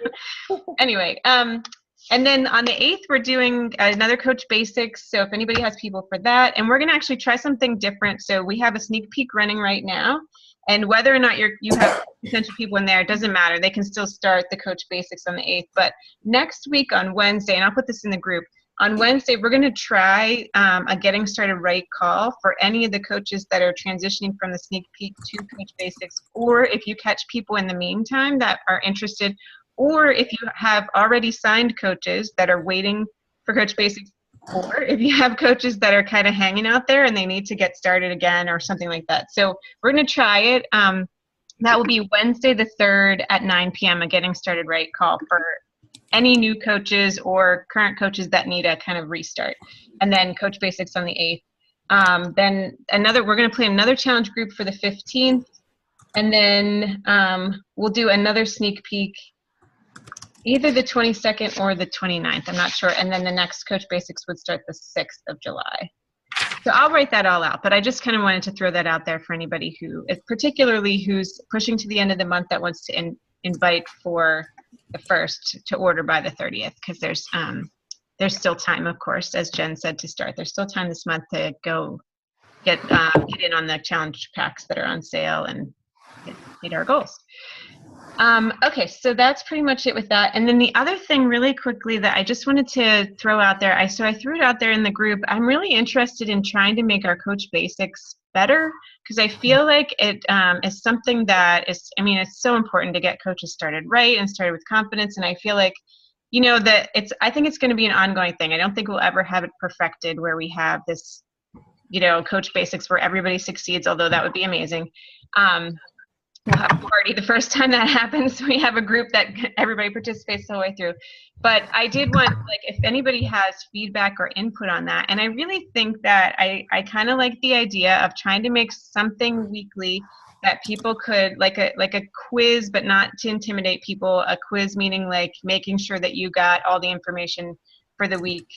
[SPEAKER 1] Anyway, and then on the 8th, we're doing another Coach Basics. So if anybody has people for that, and we're going to actually try something different. So we have a sneak peek running right now. And whether or not you have potential people in there, it doesn't matter. They can still start the Coach Basics on the 8th. But next week on Wednesday, and I'll put this in the group, on Wednesday, we're going to try a Getting Started Right call for any of the coaches that are transitioning from the sneak peek to Coach Basics, or if you catch people in the meantime that are interested, or if you have already signed coaches that are waiting for Coach Basics, or if you have coaches that are kind of hanging out there and they need to get started again or something like that. So we're going to try it. That will be Wednesday the 3rd at 9 p.m., a Getting Started Right call for any new coaches or current coaches that need a kind of restart. And then Coach Basics on the 8th. Then we're going to play another challenge group for the 15th. And then we'll do another sneak peek either the 22nd or the 29th. I'm not sure. And then the next Coach Basics would start the 6th of July. So I'll write that all out, but I just kind of wanted to throw that out there for anybody particularly who's pushing to the end of the month that wants to invite for the 1st to order by the 30th, because there's still time, of course, as Jen said, to start. There's still time this month to go get in on the challenge packs that are on sale and meet our goals. Okay, so that's pretty much it with that. And then the other thing really quickly that I just wanted to throw out there, I threw it out there in the group. I'm really interested in trying to make our Coach Basics better, because I feel like it is something that it's so important to get coaches started right and started with confidence. And I feel like, I think it's going to be an ongoing thing. I don't think we'll ever have it perfected where we have this, Coach Basics where everybody succeeds, although that would be amazing. We'll have a party the first time that happens. We have a group that everybody participates the whole way through. But I did want, if anybody has feedback or input on that, and I really think that I kind of like the idea of trying to make something weekly that people could, like a quiz, but not to intimidate people. A quiz meaning like making sure that you got all the information for the week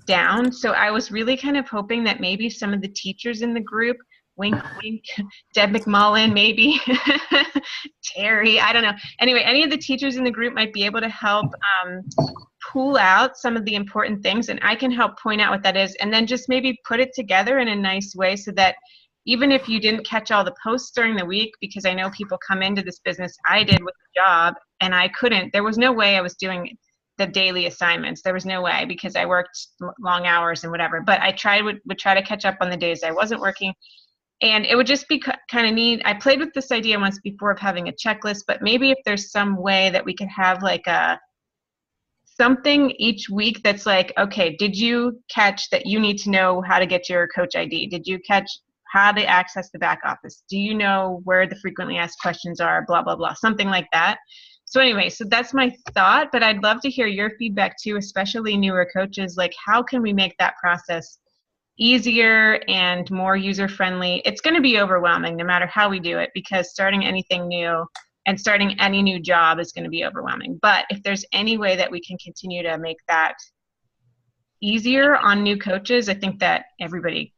[SPEAKER 1] down. So I was really kind of hoping that maybe some of the teachers in the group, wink, wink, Deb McMullen, maybe, Terry, I don't know. Anyway, any of the teachers in the group might be able to help pull out some of the important things, and I can help point out what that is, and then just maybe put it together in a nice way so that even if you didn't catch all the posts during the week, because I know people come into this business, I did with the job, and I couldn't, there was no way I was doing the daily assignments. There was no way, because I worked long hours and whatever, but I would try to catch up on the days I wasn't working. And it would just be kind of neat. I played with this idea once before of having a checklist, but maybe if there's some way that we could have like something each week that's like, okay, did you catch that you need to know how to get your coach ID? Did you catch how to access the back office? Do you know where the frequently asked questions are? Blah, blah, blah, something like that. So anyway, so that's my thought, but I'd love to hear your feedback too, especially newer coaches. Like, how can we make that process easier and more user-friendly? It's going to be overwhelming no matter how we do it, because starting anything new and starting any new job is going to be overwhelming. But if there's any way that we can continue to make that easier on new coaches, I think that everybody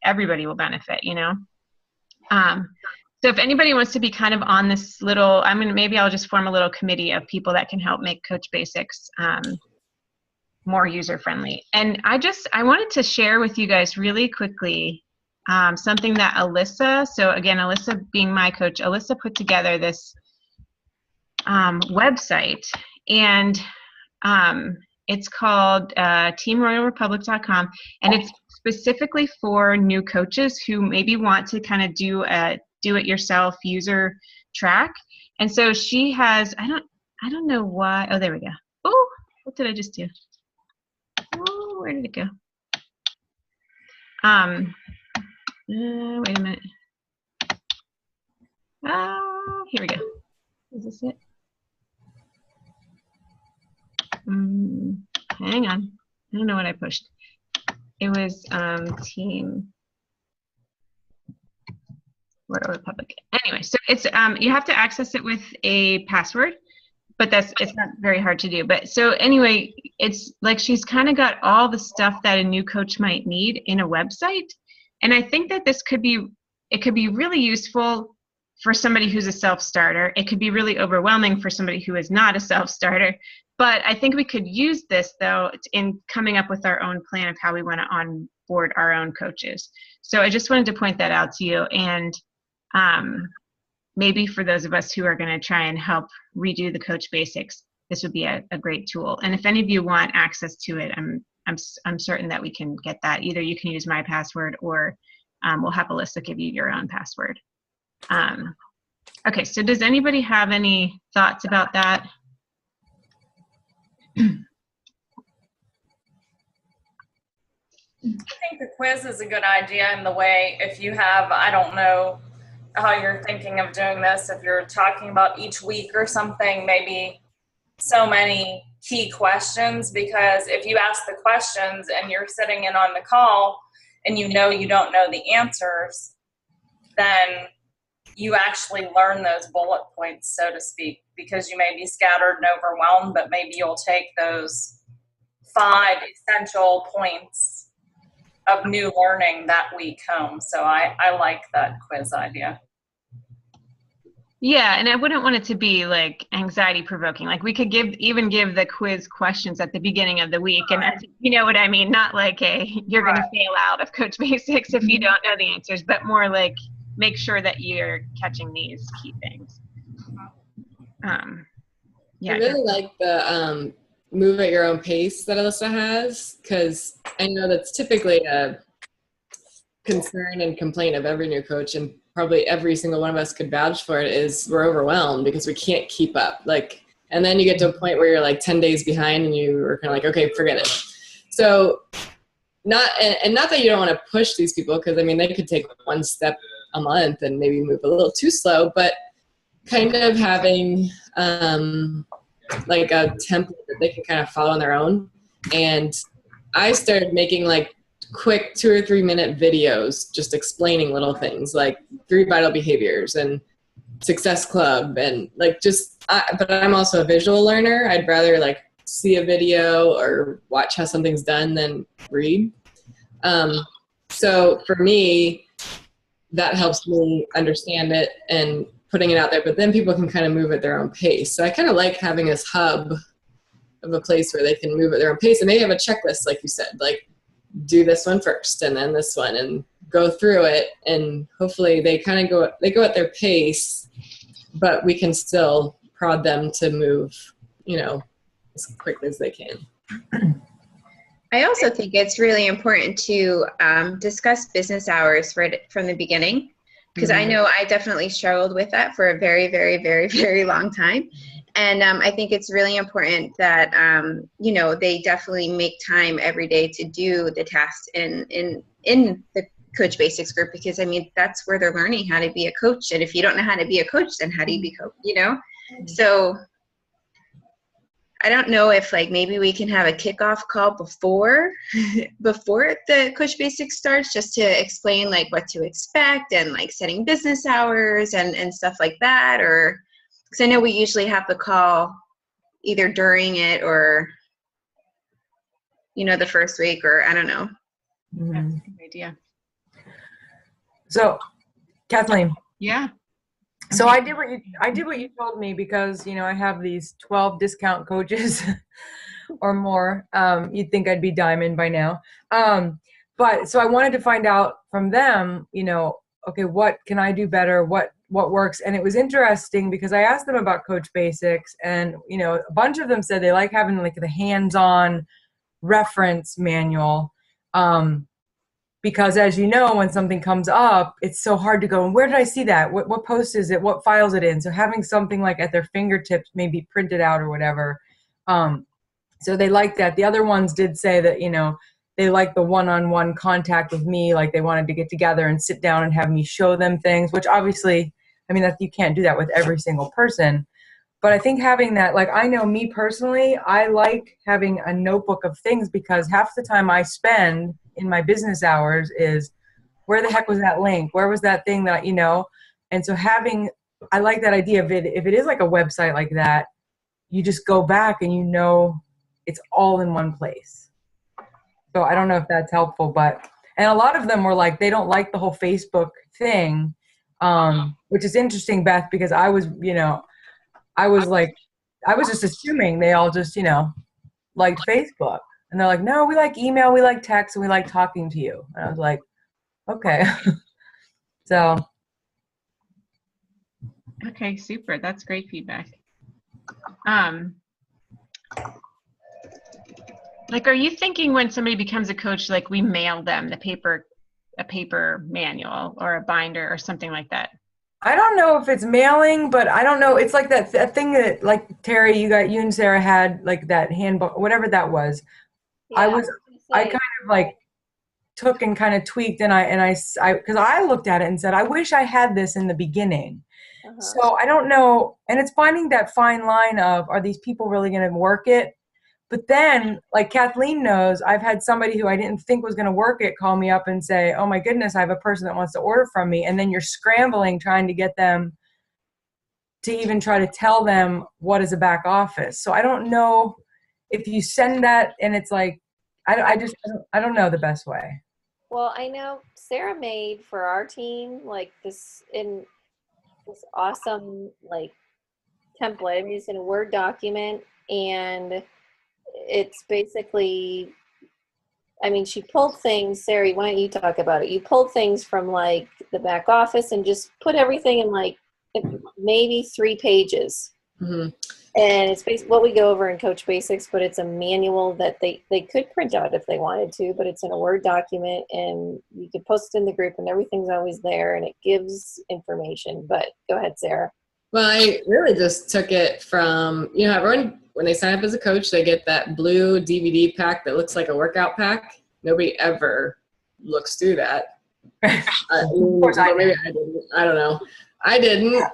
[SPEAKER 1] will benefit, So if anybody wants to be kind of on this little, maybe I'll just form a little committee of people that can help make Coach Basics more user-friendly. And I wanted to share with you guys really quickly something that Alyssa, so again, Alyssa being my coach, Alyssa put together this website. And It's called teamroyalrepublic.com, and it's specifically for new coaches who maybe want to kind of do a do-it-yourself user track. And so she has, I don't know why. Oh, there we go. Oh, what did I just do? Oh, where did it go? Wait a minute. Here we go. Is this it? Hang on. I don't know what I pushed. It was Team Royal Republic. Anyway, so it's you have to access it with a password, but it's not very hard to do. But so anyway, it's like she's kind of got all the stuff that a new coach might need in a website, and I think that it could be really useful for somebody who's a self-starter. It could be really overwhelming for somebody who is not a self-starter. But I think we could use this, though, in coming up with our own plan of how we want to onboard our own coaches. So I just wanted to point that out to you. And maybe for those of us who are going to try and help redo the Coach Basics, this would be a great tool. And if any of you want access to it, I'm certain that we can get that. Either you can use my password, or we'll have Alyssa give you your own password. Okay, so does anybody have any thoughts about that?
[SPEAKER 4] I think the quiz is a good idea in the way, if you have, I don't know how you're thinking of doing this, if you're talking about each week or something, maybe so many key questions, because if you ask the questions and you're sitting in on the call and you don't know the answers, then you actually learn those bullet points, so to speak, because you may be scattered and overwhelmed, but maybe you'll take those 5 essential points of new learning that week home. So I like that quiz idea.
[SPEAKER 1] Yeah, and I wouldn't want it to be like anxiety provoking. Like we could even give the quiz questions at the beginning of the week, and you know what I mean? Not like you're going to fail out of Coach Basics if you don't know the answers, but more like make sure that you're catching these key things. Yeah,
[SPEAKER 3] I really like the move at your own pace that Alyssa has, because I know that's typically a concern and complaint of every new coach, and probably every single one of us could vouch for it, is we're overwhelmed because we can't keep up. And then you get to a point where you're like 10 days behind and you are kind of like, okay, forget it. So not that you don't want to push these people, because I mean, they could take one step a month and maybe move a little too slow, but kind of having like a template that they can kind of follow on their own. And I started making like quick 2 or 3 minute videos just explaining little things like 3 vital behaviors and success club, and like but I'm also a visual learner. I'd rather like see a video or watch how something's done than read. So for me, that helps me understand it and putting it out there, but then people can kind of move at their own pace. So I kind of like having this hub of a place where they can move at their own pace, and they have a checklist, like you said, like do this one first and then this one, and go through it, and hopefully they kind of go at their pace, but we can still prod them to move, as quickly as they can.
[SPEAKER 6] I also think it's really important to discuss business hours from the begining, because I know I definitely struggled with that for a very, very, very, very long time. And I think it's really important that, they definitely make time every day to do the tasks in the Coach Basics group, because, I mean, that's where they're learning how to be a coach. And if you don't know how to be a coach, then how do you be coach, So I don't know if like maybe we can have a kickoff call before the Coach Basics starts, just to explain like what to expect and like setting business hours and stuff like that. Or because I know we usually have the call either during it or the first week, or I don't know.
[SPEAKER 1] That's a good idea.
[SPEAKER 7] So, Kathleen.
[SPEAKER 1] Yeah.
[SPEAKER 7] So I did what you told me, because I have these 12 discount coaches or more. You'd think I'd be diamond by now. But so I wanted to find out from them, okay, what can I do better? What works? And it was interesting because I asked them about Coach Basics, and a bunch of them said they like having like the hands-on reference manual, because as you know, when something comes up, it's so hard to go, and where did I see that? What post is it? What file is it in? So having something like at their fingertips, maybe printed out or whatever. So they like that. The other ones did say that, they like the one-on-one contact with me, like they wanted to get together and sit down and have me show them things, which obviously, that you can't do that with every single person. But I think having that, like, I know me personally, I like having a notebook of things, because half the time I spend in my business hours is, where the heck was that link? Where was that thing that, And so I like that idea of it. If it is like a website like that, you just go back and it's all in one place. So I don't know if that's helpful, and a lot of them were like, they don't like the whole Facebook thing, which is interesting, Beth, because I was just assuming they all just, liked Facebook. And they're like, no, we like email, we like text, and we like talking to you. And I was like, okay. So.
[SPEAKER 1] Okay, super. That's great feedback. Like, are you thinking when somebody becomes a coach, like we mail them a paper manual or a binder or something like that?
[SPEAKER 7] I don't know if it's mailing, but I don't know. It's like that thing that, like, Terry, you and Sarah had, like, that handbook, whatever that was.
[SPEAKER 5] Yeah,
[SPEAKER 7] I kind of like took and kind of tweaked, and I because I looked at it and said, I wish I had this in the beginning. So I don't know. And it's finding that fine line of, are these people really going to work it? But then, like Kathleen knows, I've had somebody who I didn't think was going to work it call me up and say, oh my goodness, I have a person that wants to order from me. And then you're scrambling trying to get them to even try to tell them what is a back office. So I don't know if you send that and it's like, I don't know the best way.
[SPEAKER 5] Well, I know Sarah made for our team like this awesome like template. I mean, it's in a Word document, and it's basically, she pulled things. Sarah, why don't you talk about it? You pulled things from like the back office and just put everything in like maybe 3 pages.
[SPEAKER 3] Mm-hmm.
[SPEAKER 5] And it's basically what we go over in Coach Basics, but it's a manual that they could print out if they wanted to, but it's in a Word document, and you can post it in the group, and everything's always there, and it gives information. But go ahead, Sarah.
[SPEAKER 3] Well, I really just took it from, everyone, when they sign up as a coach, they get that blue DVD pack that looks like a workout pack. Nobody ever looks through that.
[SPEAKER 7] Of course
[SPEAKER 3] maybe I didn't. I don't know. I didn't,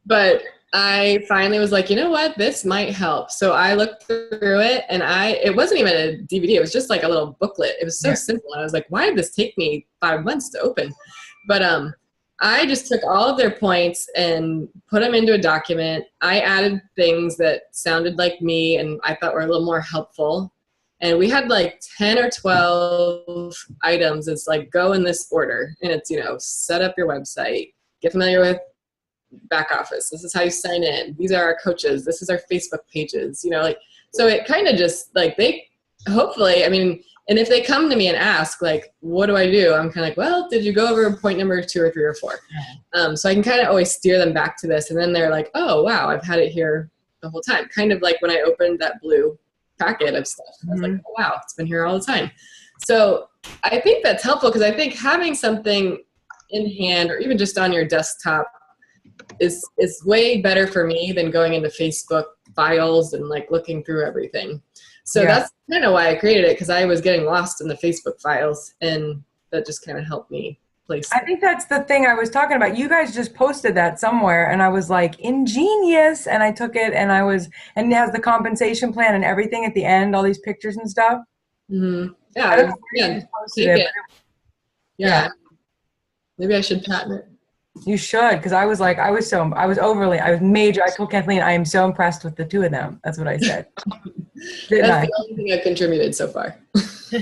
[SPEAKER 3] but I finally was like, you know what, this might help. So I looked through it, and it wasn't even a DVD. It was just like a little booklet. It was so simple. I was like, why did this take me 5 months to open? But I just took all of their points and put them into a document. I added things that sounded like me and I thought were a little more helpful. And we had like 10 or 12 items. It's like, go in this order. And it's, set up your website, get familiar with back office. This is how you sign in. These are our coaches. This is our Facebook pages, so it kind of just like hopefully, and if they come to me and ask, like, what do I do? I'm kind of like, well, did you go over point number 2 or 3 or 4? So I can kind of always steer them back to this. And then they're like, oh, wow, I've had it here the whole time. Kind of like when I opened that blue packet of stuff. I was like, oh, wow, it's been here all the time. So I think that's helpful, because I think having something in hand or even just on your desktop is way better for me than going into Facebook files and like looking through everything. So that's kind of why I created it, because I was getting lost in the Facebook files, and that just kind of helped me place.
[SPEAKER 7] I think that's the thing I was talking about. You guys just posted that somewhere, and I was like, ingenious. And I took it, and and it has the compensation plan and everything at the end, all these pictures and stuff.
[SPEAKER 3] Mm-hmm. Yeah. Maybe I should patent it.
[SPEAKER 7] You should, because I was I told Kathleen, I am so impressed with the 2 of them. That's what I said.
[SPEAKER 3] That's the only thing I've contributed so far.
[SPEAKER 4] I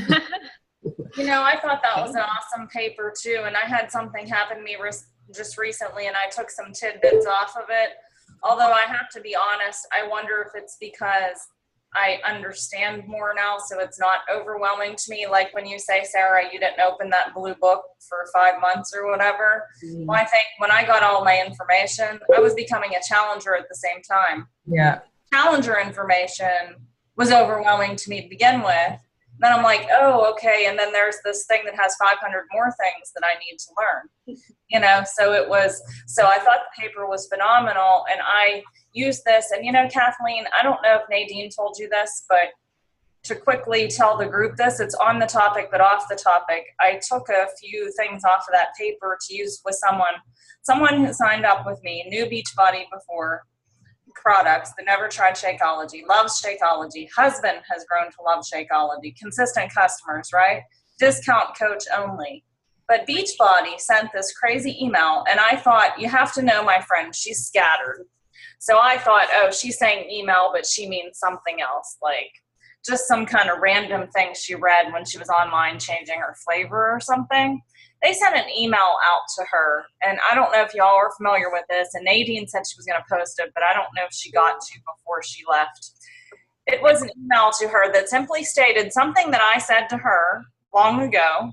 [SPEAKER 4] thought that was an awesome paper too. And I had something happen to me just recently, and I took some tidbits off of it. Although I have to be honest, I wonder if it's because I understand more now, so it's not overwhelming to me. Like when you say, Sarah, you didn't open that blue book for 5 months or whatever. Well, I think when I got all my information, I was becoming a challenger at the same time.
[SPEAKER 7] Yeah.
[SPEAKER 4] Challenger information was overwhelming to me to begin with. Then I'm like, oh, okay. And then there's this thing that has 500 more things that I need to learn, so I thought the paper was phenomenal, and I used this. And, Kathleen, I don't know if Nadine told you this, but to quickly tell the group this, it's on the topic, but off the topic. I took a few things off of that paper to use with someone who signed up with me, knew Beachbody before, products, but never tried Shakeology, loves Shakeology, husband has grown to love Shakeology, consistent customers, right? Discount coach only. But Beachbody sent this crazy email, and I thought, you have to know my friend, she's scattered. So I thought, oh, she's saying email, but she means something else, like just some kind of random thing she read when she was online changing her flavor or something. They sent an email out to her, and I don't know if y'all are familiar with this, and Nadine said she was going to post it, but I don't know if she got to before she left. It was an email to her that simply stated something that I said to her long ago,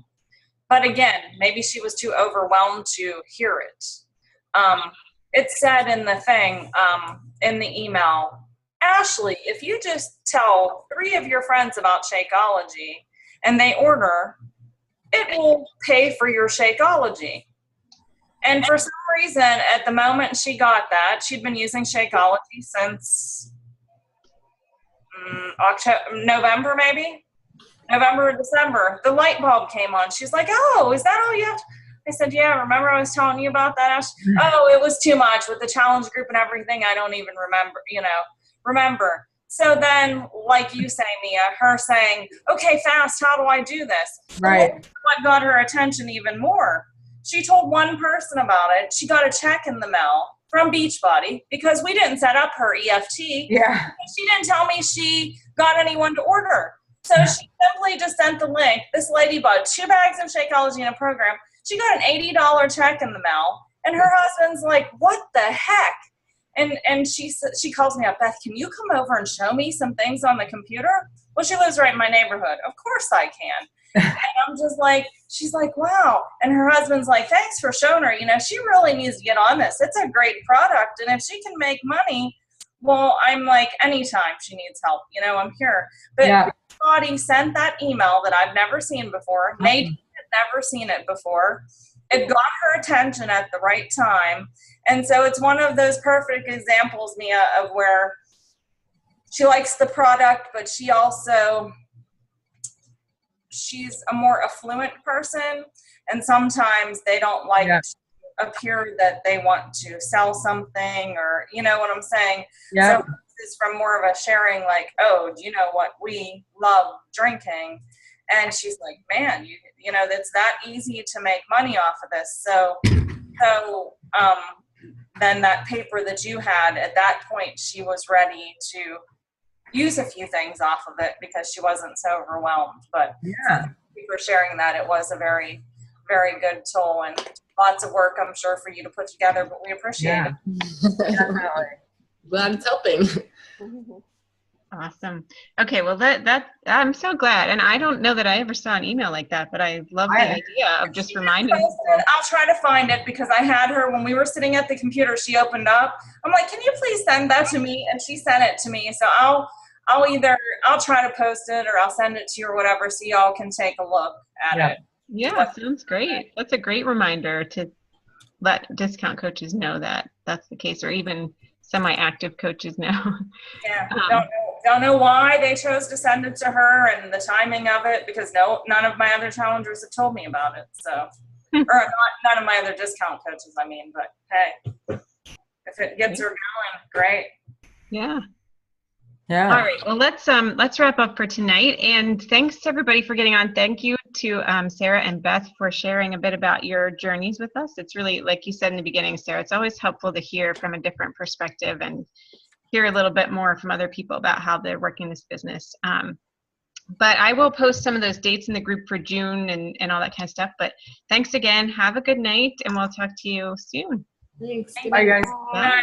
[SPEAKER 4] but again, maybe she was too overwhelmed to hear it. It said in the thing, in the email, Ashley, if you just tell 3 of your friends about Shakeology and they order, it will pay for your Shakeology. And for some reason, at the moment she got that, she'd been using Shakeology since November, maybe? November or December. The light bulb came on. She's like, oh, is that all you have to? I said, yeah, remember I was telling you about that, Ash? Oh, it was too much with the challenge group and everything. I don't even remember. So then, like you say, Mia, her saying, okay, fast, how do I do this?
[SPEAKER 7] Right.
[SPEAKER 4] What got her attention even more? She told one person about it. She got a check in the mail from Beachbody because we didn't set up her EFT.
[SPEAKER 7] Yeah.
[SPEAKER 4] She didn't tell me she got anyone to order. So she simply just sent the link. This lady bought 2 bags of Shakeology in a program. She got an $80 check in the mail, and her husband's like, what the heck? And she calls me up, Beth, can you come over and show me some things on the computer? Well, she lives right in my neighborhood. Of course I can. And I'm just like, she's like, wow. And her husband's like, thanks for showing her. She really needs to get on this. It's a great product. And if she can make money, well, I'm like, anytime she needs help, I'm here. But yeah. Everybody sent that email that I've never seen before. Nadine had never seen it before. It got her attention at the right time. And so it's one of those perfect examples, Mia, of where she likes the product, but she's a more affluent person. And sometimes they don't like to appear that they want to sell something, or, you know what I'm saying? Yeah. So this is from more of a sharing, like, oh, do you know what? We love drinking. And she's like, man, it's that easy to make money off of this. So then that paper that you had, at that point, she was ready to use a few things off of it because she wasn't so overwhelmed. But yeah, thank you for sharing that. It was a very, very good tool, and lots of work, I'm sure, for you to put together, but we appreciate it.
[SPEAKER 3] Glad it's helping.
[SPEAKER 1] Awesome. Okay, well that I'm so glad, and I don't know that I ever saw an email like that, but I love the idea of just reminding people.
[SPEAKER 4] I'll try to find it because I had her when we were sitting at the computer. She opened up. I'm like, can you please send that to me? And she sent it to me. So I'll try to post it, or I'll send it to you or whatever, so y'all can take a look at it.
[SPEAKER 1] Yeah, sounds great. That's a great reminder to let discount coaches know that that's the case, or even semi-active coaches know. Yeah,
[SPEAKER 4] don't know why they chose to send it to her and the timing of it, because none of my other challengers have told me about it. So, or none of my other discount coaches, I mean. But hey, if it gets her going, great.
[SPEAKER 1] Yeah. Yeah. All right. Well, let's wrap up for tonight. And thanks to everybody for getting on. Thank you to Sarah and Beth for sharing a bit about your journeys with us. It's really, like you said in the beginning, Sarah, it's always helpful to hear from a different perspective and hear a little bit more from other people about how they're working this business. But I will post some of those dates in the group for June and all that kind of stuff. But thanks again. Have a good night, and we'll talk to you soon.
[SPEAKER 3] Thanks.
[SPEAKER 7] Bye, guys.
[SPEAKER 1] Bye.